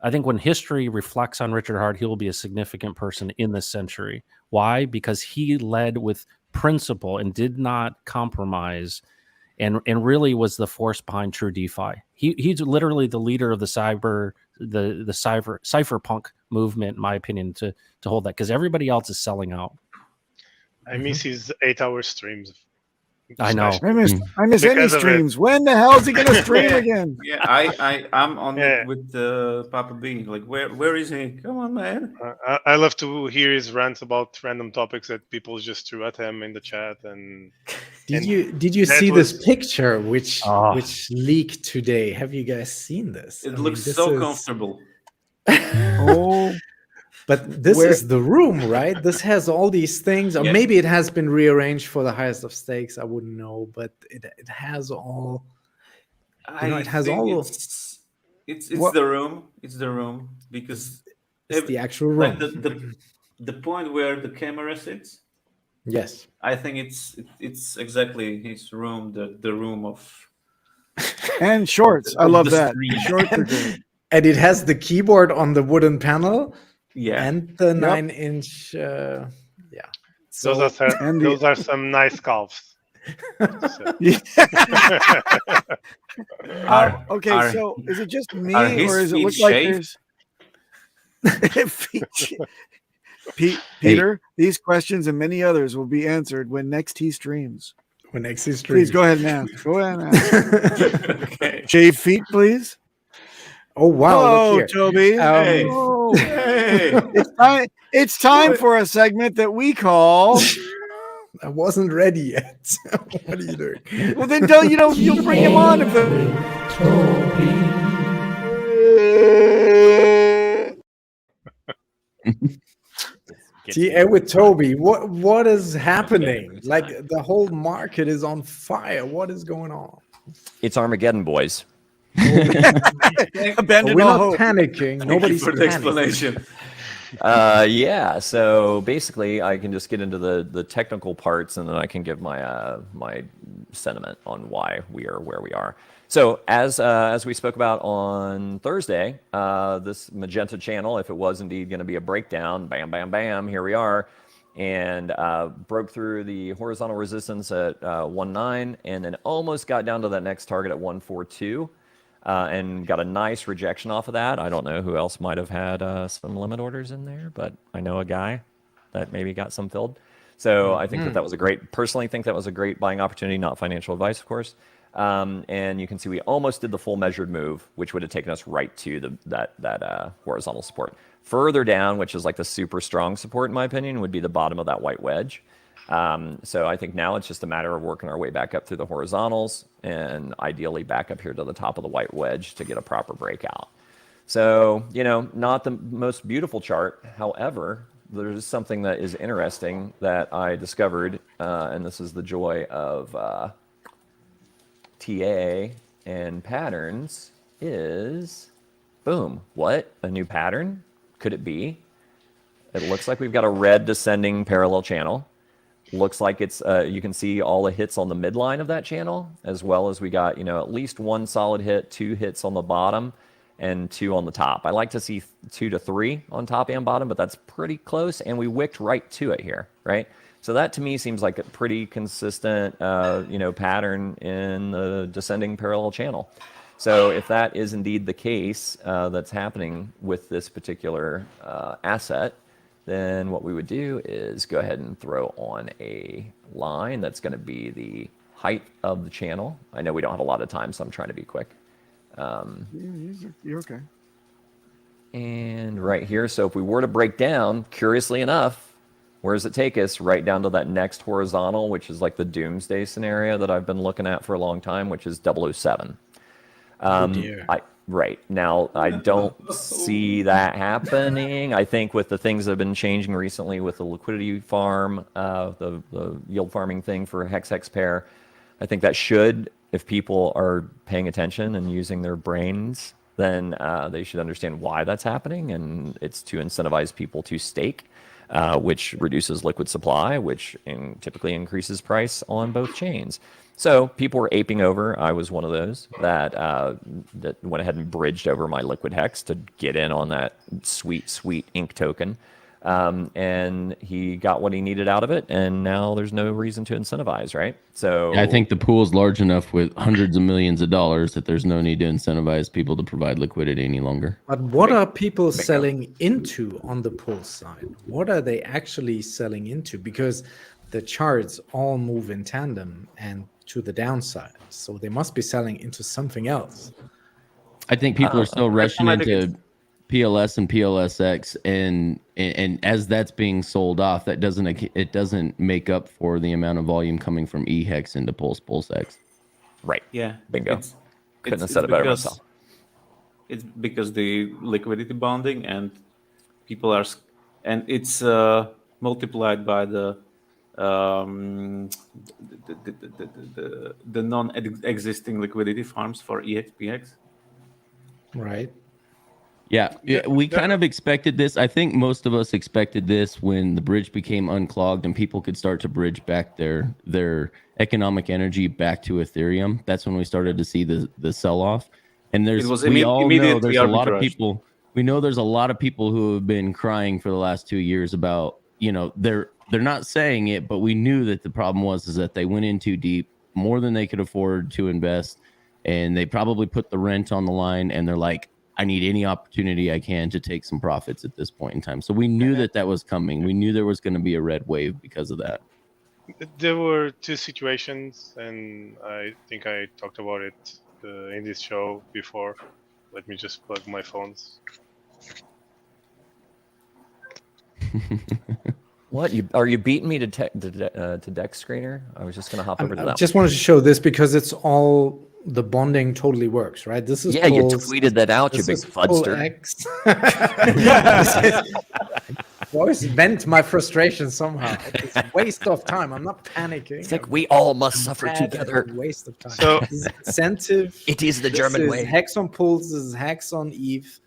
I think when history reflects on Richard Hart, he will be a significant person in this century. Why? Because he led with principle and did not compromise, and really was the force behind true DeFi. He's literally the leader of the cypherpunk movement, in my opinion, to hold that, because everybody else is selling out. I miss his 8-hour streams. I know. I miss any streams. When the hell is he gonna stream again? Yeah, I'm on with Papa B. Like, where is he? Come on, man. I love to hear his rants about random topics that people just threw at him in the chat. And did you see this picture which leaked today? Have you guys seen this? It looks so comfortable. Oh. But this is the room, right? This has all these things. Or maybe it has been rearranged for the highest of stakes. I wouldn't know, but it has all. It has all. It's the room. It's the room, because it's the actual room. Like the point where the camera sits. Yes, I think it's exactly his room. The room of. And shorts. I love that. Shorts are good. And it has the keyboard on the wooden panel. Yeah, and the 9-inch. So those are some nice calves. Okay, so is it just me, or does it look like there's Peter? These questions and many others will be answered when next he streams. Please go ahead and ask. Okay. Shave feet, please. Oh wow! Oh, Toby! Hey. It's time for a segment that we call. I wasn't ready yet. What are you doing? Well, then you'll bring him on. And with Toby, what is happening? Like the whole market is on fire. What is going on? It's Armageddon, boys. We're not panicking. Nobody's for the explanation. Yeah. So basically, I can just get into the technical parts, and then I can give my my sentiment on why we are where we are. So as we spoke about on Thursday, this magenta channel, if it was indeed going to be a breakdown, bam, bam, bam, here we are, and broke through the horizontal resistance at 1.9, and then almost got down to that next target at 1.42. And got a nice rejection off of that. I don't know who else might have had some limit orders in there, but I know a guy that maybe got some filled. So I think that was personally think that was a great buying opportunity, not financial advice, of course. And you can see we almost did the full measured move, which would have taken us right to that horizontal support. Further down, which is like the super strong support, in my opinion, would be the bottom of that white wedge. So I think now it's just a matter of working our way back up through the horizontals and ideally back up here to the top of the white wedge to get a proper breakout. So, not the most beautiful chart. However, there's something that is interesting that I discovered, and this is the joy of TA and patterns is, boom, what? A new pattern? Could it be? It looks like we've got a red descending parallel channel. Looks like it's, you can see all the hits on the midline of that channel, as well as we got, at least one solid hit, 2 hits on the bottom, and 2 on the top. I like to see 2 to 3 on top and bottom, but that's pretty close, and we wicked right to it here, right? So that to me seems like a pretty consistent, pattern in the descending parallel channel. So if that is indeed the case that's happening with this particular asset, then what we would do is go ahead and throw on a line that's going to be the height of the channel. I know we don't have a lot of time, so I'm trying to be quick. You're okay. And right here, so if we were to break down, curiously enough, where does it take us? Right down to that next horizontal, which is like the doomsday scenario that I've been looking at for a long time, which is 007. Dear. Right. Now, I don't see that happening. I think with the things that have been changing recently with the liquidity farm, the yield farming thing for HEX pair, I think that should, if people are paying attention and using their brains, then they should understand why that's happening. And it's to incentivize people to stake, which reduces liquid supply, which typically increases price on both chains. So people were aping over. I was one of those that went ahead and bridged over my liquid hex to get in on that sweet ink token. And he got what he needed out of it, and now there's no reason to incentivize, right? So I think the pool's large enough with hundreds of millions of dollars that there's no need to incentivize people to provide liquidity any longer. But what are people selling into on the Pulse side? What are they actually selling into? Because the charts all move in tandem and to the downside. So they must be selling into something else. I think people are still rushing into PLS and PLSX, and as that's being sold off, it doesn't make up for the amount of volume coming from EHEX into PulseX. Right. Yeah. Bingo. Couldn't have said it better myself. It's because the liquidity bonding and people are, and it's multiplied by the non-existing liquidity farms for EXPX. Right. Yeah, we kind of expected this. I think most of us expected this when the bridge became unclogged and people could start to bridge back their economic energy back to Ethereum. That's when we started to see the sell-off. And we all know there's a lot of people. We know there's a lot of people who have been crying for the last 2 years about, they're not saying it, but we knew that the problem is that they went in too deep, more than they could afford to invest, and they probably put the rent on the line, and they're like, I need any opportunity I can to take some profits at this point in time. So we knew that was coming. We knew there was going to be a red wave because of that. There were two situations, and I think I talked about it in this show before. Let me just plug my phones. What? Are you beating me to Dex Screener? I was just going to hop over to that. I just wanted to show this because it's all the bonding totally works, right? This is you tweeted that out, you big fudster. Voice vent my frustration somehow. It's a waste of time. I'm not panicking. It's like we all must suffer together. Waste of time. So incentive. It is the German way. Hex on Pulse. This is Hex on Eve.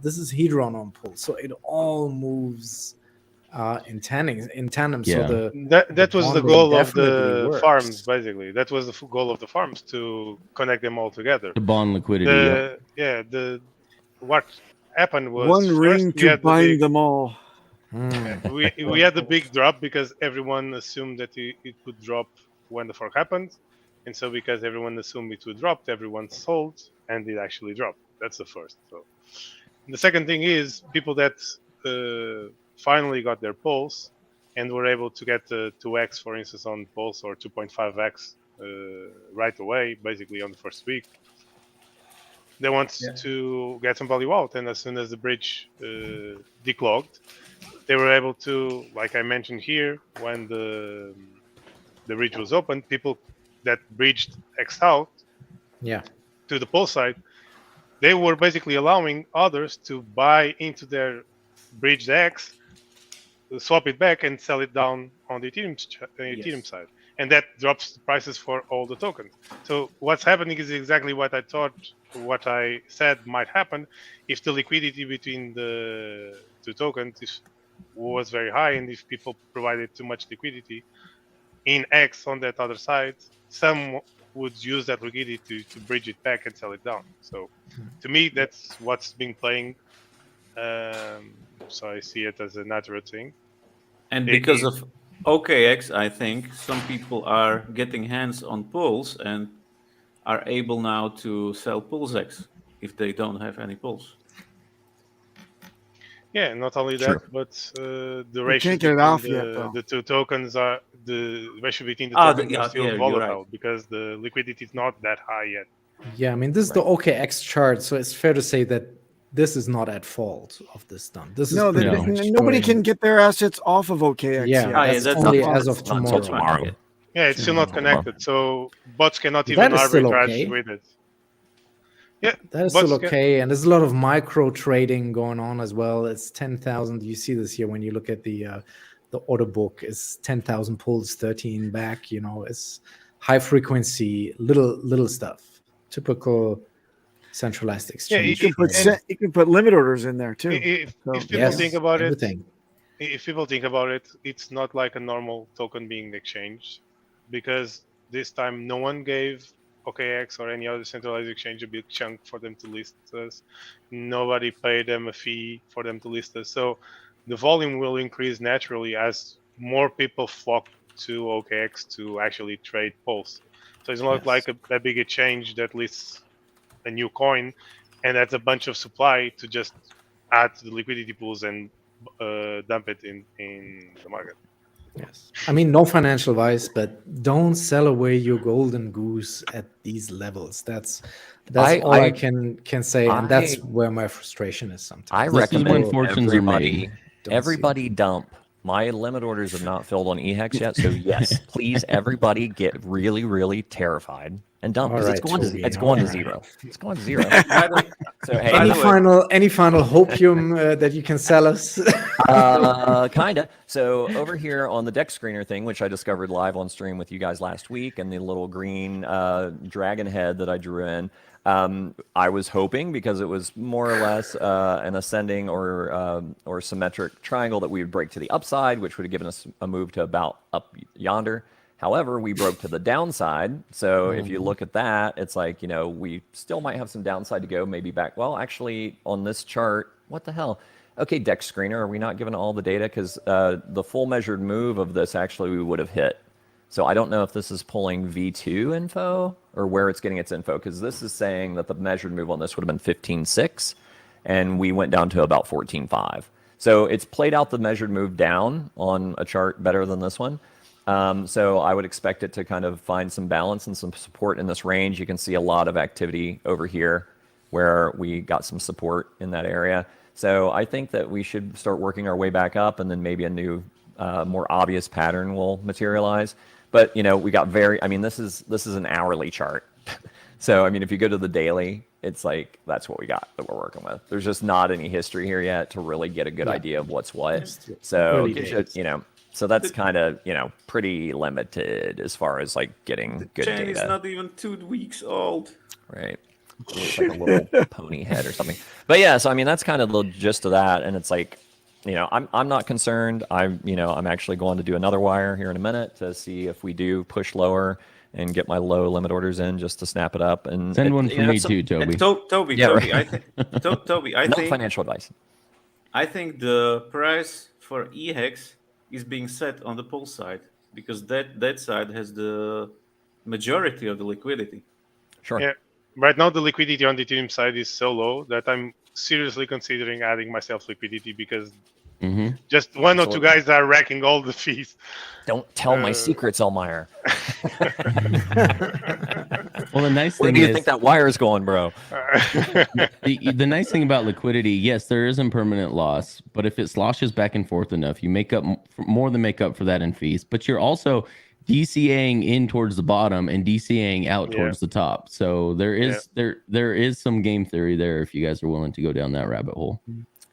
This is Hedron on Pulse. So it all moves in tandem. Yeah. So that was the goal of the works. farms, basically. That was the goal of the farms, to connect them all together. The bond liquidity. What happened was one ring to bind them all. We had the big drop because everyone assumed that it would drop when the fork happened, and so because everyone assumed it would drop, everyone sold, and it actually dropped. That's the first. So the second thing is people that finally got their Pulse and were able to get 2x, for instance, on Pulse, or 2.5x right away, basically on the first week. They want to get some value out, and as soon as the bridge declogged, they were able to, like I mentioned here, when the bridge was open, people that bridged X out to the Pulse side, they were basically allowing others to buy into their bridged X, swap it back, and sell it down on the Ethereum side. And that drops the prices for all the tokens. So what's happening is exactly what I said might happen if the liquidity between the two tokens was very high, and if people provided too much liquidity in X on that other side, some would use that liquidity to bridge it back and sell it down. So to me, that's what's been playing. So I see it as a natural thing. And because of OKX, I think some people are getting hands on Pulse and are able now to sell PulseX if they don't have any Pulse. Yeah, not only that, but the ratio can't get it between off yet, though. the two tokens are the ratio between the tokens are still you're volatile right. because the liquidity is not that high yet. Yeah, I mean, this is the OKX chart, so it's fair to say that this is not at fault of this stunt. This is pretty much nobody showing- can get their assets off of OKX Yeah, yet. that's only as of tomorrow. Yeah, it's still not connected, so bots cannot That even is still arbitrage okay. with it. Yeah, That is bots still can- okay, and there's a lot of micro trading going on as well. It's 10,000. You see this here when you look at the order book. It's 10,000 pulls, 13 back. You know, it's high frequency, little stuff. Typical centralized exchange. You can put limit orders in there too. If people think about everything. if people think about it, it's not like a normal token being exchanged, because this time no one gave OKX or any other centralized exchange a big chunk for them to list us. Nobody paid them a fee for them to list us. So the volume will increase naturally as more people flock to OKX to actually trade Pulse. So it's not like a big exchange that lists a new coin and that's a bunch of supply to just add to the liquidity pools and dump it in the market. Yes. I mean, no financial advice, but don't sell away your golden goose at these levels. That's all I can say, and that's where my frustration is sometimes. I recommend everybody dump. My limit orders have not filled on eHex yet, so yes, please, everybody get really, really terrified and dump, because it's going to zero. It's going to zero. So hey, any final hopium that you can sell us? Kinda. So over here on the deck screener thing, which I discovered live on stream with you guys last week, and the little green dragon head that I drew in, I was hoping, because it was more or less an ascending or symmetric triangle, that we would break to the upside, which would have given us a move to about up yonder. However, we broke to the downside. So if you look at that, it's like, we still might have some downside to go, maybe back. Well, actually, on this chart, what the hell? Okay, deck screener, are we not given all the data? Because the full measured move of this, actually, we would have hit. So I don't know if this is pulling V2 info or where it's getting its info, because this is saying that the measured move on this would have been 15.6, and we went down to about 14.5. So it's played out the measured move down on a chart better than this one. So I would expect it to kind of find some balance and some support in this range. You can see a lot of activity over here where we got some support in that area. So I think that we should start working our way back up, and then maybe a new, more obvious pattern will materialize. But we got this is an hourly chart. So I mean, if you go to the daily, it's like that's what we got that we're working with. There's just not any history here yet to really get a good idea of what's what. So so that's kind of pretty limited as far as like getting good Chain data. is not even 2 weeks old. Right. It looks like a little pony head or something. But yeah, so I mean that's kind of the gist of that, and it's like, I'm not concerned. I'm actually going to do another wire here in a minute to see if we do push lower and get my low limit orders in just to snap it up. And send one for me too, Toby. Toby, Yeah, Toby, right. Toby, I no think financial advice. I think the price for EHEX is being set on the Pulse side, because that side has the majority of the liquidity. Sure. Yeah. Right now, the liquidity on the Ethereum side is so low that I'm seriously considering adding myself liquidity, because just one or two guys are racking all the fees. Don't tell my secrets, Elmire. Well, the nice Where thing do you is, think that wire is going, bro? the nice thing about liquidity, yes, there is impermanent loss, but if it sloshes back and forth enough, you make up more than make up for that in fees. But you're also DCAing in towards the bottom and DCAing out towards the top. So there is some game theory there if you guys are willing to go down that rabbit hole.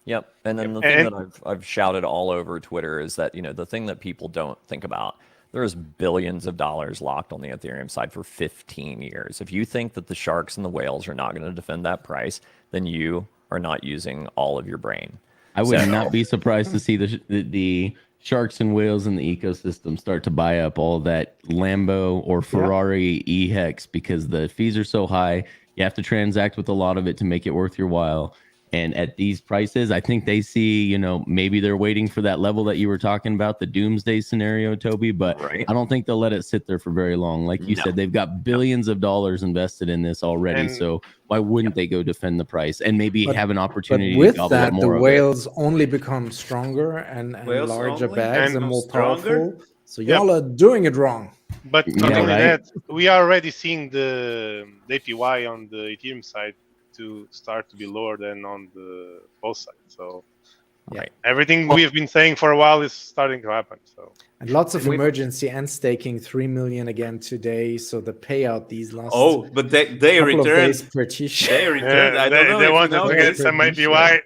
Yep. And then the thing that I've shouted all over Twitter is that, the thing that people don't think about, there's billions of dollars locked on the Ethereum side for 15 years. If you think that the sharks and the whales are not going to defend that price, then you are not using all of your brain. I would not be surprised to see the sharks and whales in the ecosystem start to buy up all that Lambo or Ferrari HEX because the fees are so high. You have to transact with a lot of it to make it worth your while. And at these prices, I think they see, maybe they're waiting for that level that you were talking about, the doomsday scenario, Toby, but I don't think they'll let it sit there for very long. Like you said, they've got billions of dollars invested in this already. So why wouldn't they go defend the price and maybe have an opportunity but with to gobble up that, more the of whales only become stronger and larger bags and more powerful. So y'all are doing it wrong. But not only that, we are already seeing the APY on the Ethereum side to start to be lower than on the Pulse side. So everything we've been saying for a while is starting to happen. So and lots of emergency and staking, 3 million again today. So the payout these last but they returned. They returned. I don't know. They wanted to get some APY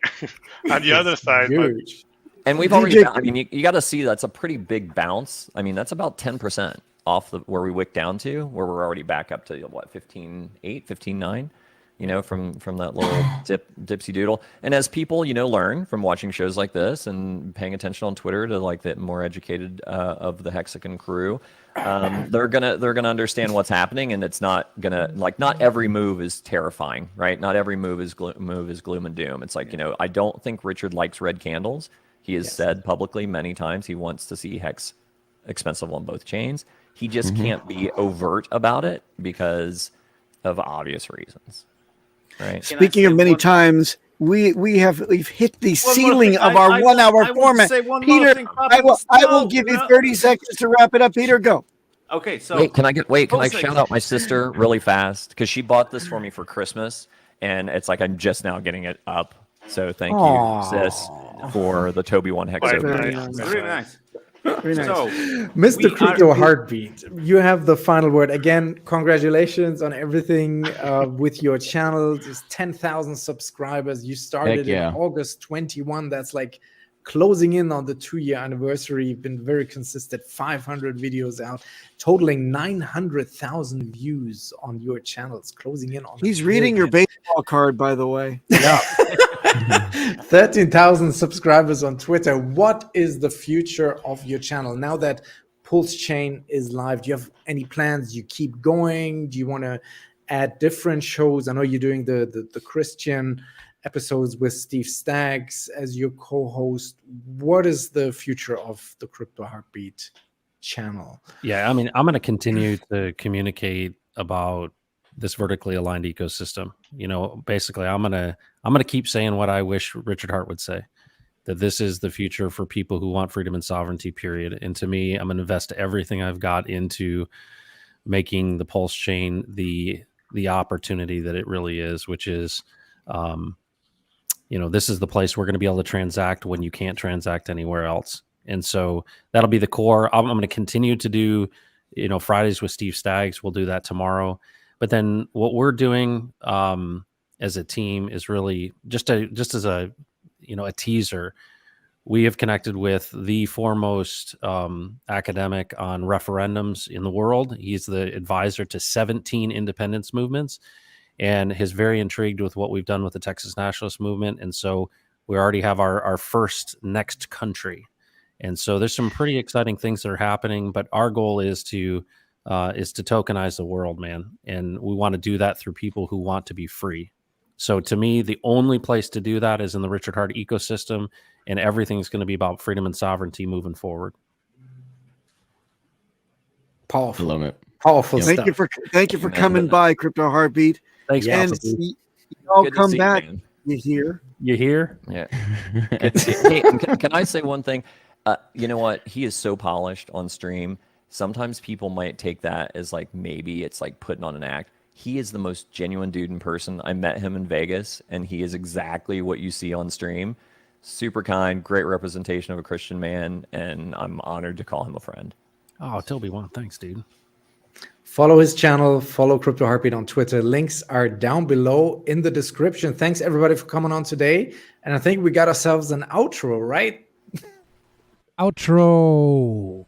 on the other side. Huge. And we've already, you got to see that's a pretty big bounce. I mean, that's about 10% off where we wicked down to, where we're already back up to what, 15.8, 15.9, from that little dipsy doodle. And as people, learn from watching shows like this and paying attention on Twitter to like the more educated of the Hexican crew, they're gonna understand what's happening, and it's not gonna not every move is terrifying, right? Not every move is gloom and doom. It's like I don't think Richard likes red candles. He has said publicly many times he wants to see Hex expensive on both chains. He just can't be overt about it because of obvious reasons, right? Speaking of many times, we've hit the ceiling of our 1 hour format. Peter, I will give you 30 seconds to wrap it up. Peter, go. Okay, so can I shout out my sister really fast because she bought this for me for Christmas, and it's like I'm just now getting it up. So thank you, sis, for the Toby 1 Hex. Very nice. Very nice. So, Mr. Crypto Heartbeat, you have the final word. Again, congratulations on everything with your channel. Just 10,000 subscribers. You started in August 21. That's like closing in on the 2-year anniversary. You've been very consistent. 500 videos out, totaling 900,000 views on your channels. Closing in on. He's reading your baseball card, by the way. Yeah. 13,000 subscribers on Twitter. What is the future of your channel now that PulseChain is live? Do you have any plans? Do you keep going? Do you want to add different shows? I know you're doing the Christian episodes with Steve Staggs as your co-host. What is the future of the Crypto Heartbeat channel? Yeah, I mean, I'm going to continue to communicate about this vertically aligned ecosystem. Basically, I'm gonna keep saying what I wish Richard Hart would say, that this is the future for people who want freedom and sovereignty, period. And to me, I'm gonna invest everything I've got into making the PulseChain the opportunity that it really is, which is this is the place we're going to be able to transact when you can't transact anywhere else. And so that'll be the core. I'm going to continue to do Fridays with Steve Staggs. We'll do that tomorrow. But then what we're doing as a team is really just as a teaser. We have connected with the foremost academic on referendums in the world. He's the advisor to 17 independence movements, and is very intrigued with what we've done with the Texas nationalist movement. And so we already have our first next country. And so there's some pretty exciting things that are happening. But our goal is to tokenize the world, man. And we want to do that through people who want to be free. So to me, the only place to do that is in the Richard Hart ecosystem, and everything's going to be about freedom and sovereignty moving forward. Powerful. Love it. Powerful stuff. Thank you for coming by, Crypto Heartbeat. Thanks, and y'all come back. You hear? You hear? Yeah. Hey, can I say one thing? You know what? He is so polished on stream. Sometimes people might take that as like maybe it's like putting on an act. He is the most genuine dude in person. I met him in Vegas, and he is exactly what you see on stream. Super kind, great representation of a Christian man, and I'm honored to call him a friend. Oh, Toby, thanks, dude. Follow his channel, follow Crypto Heartbeat on Twitter. Links are down below in the description. Thanks everybody for coming on today. And I think we got ourselves an outro, right? Outro.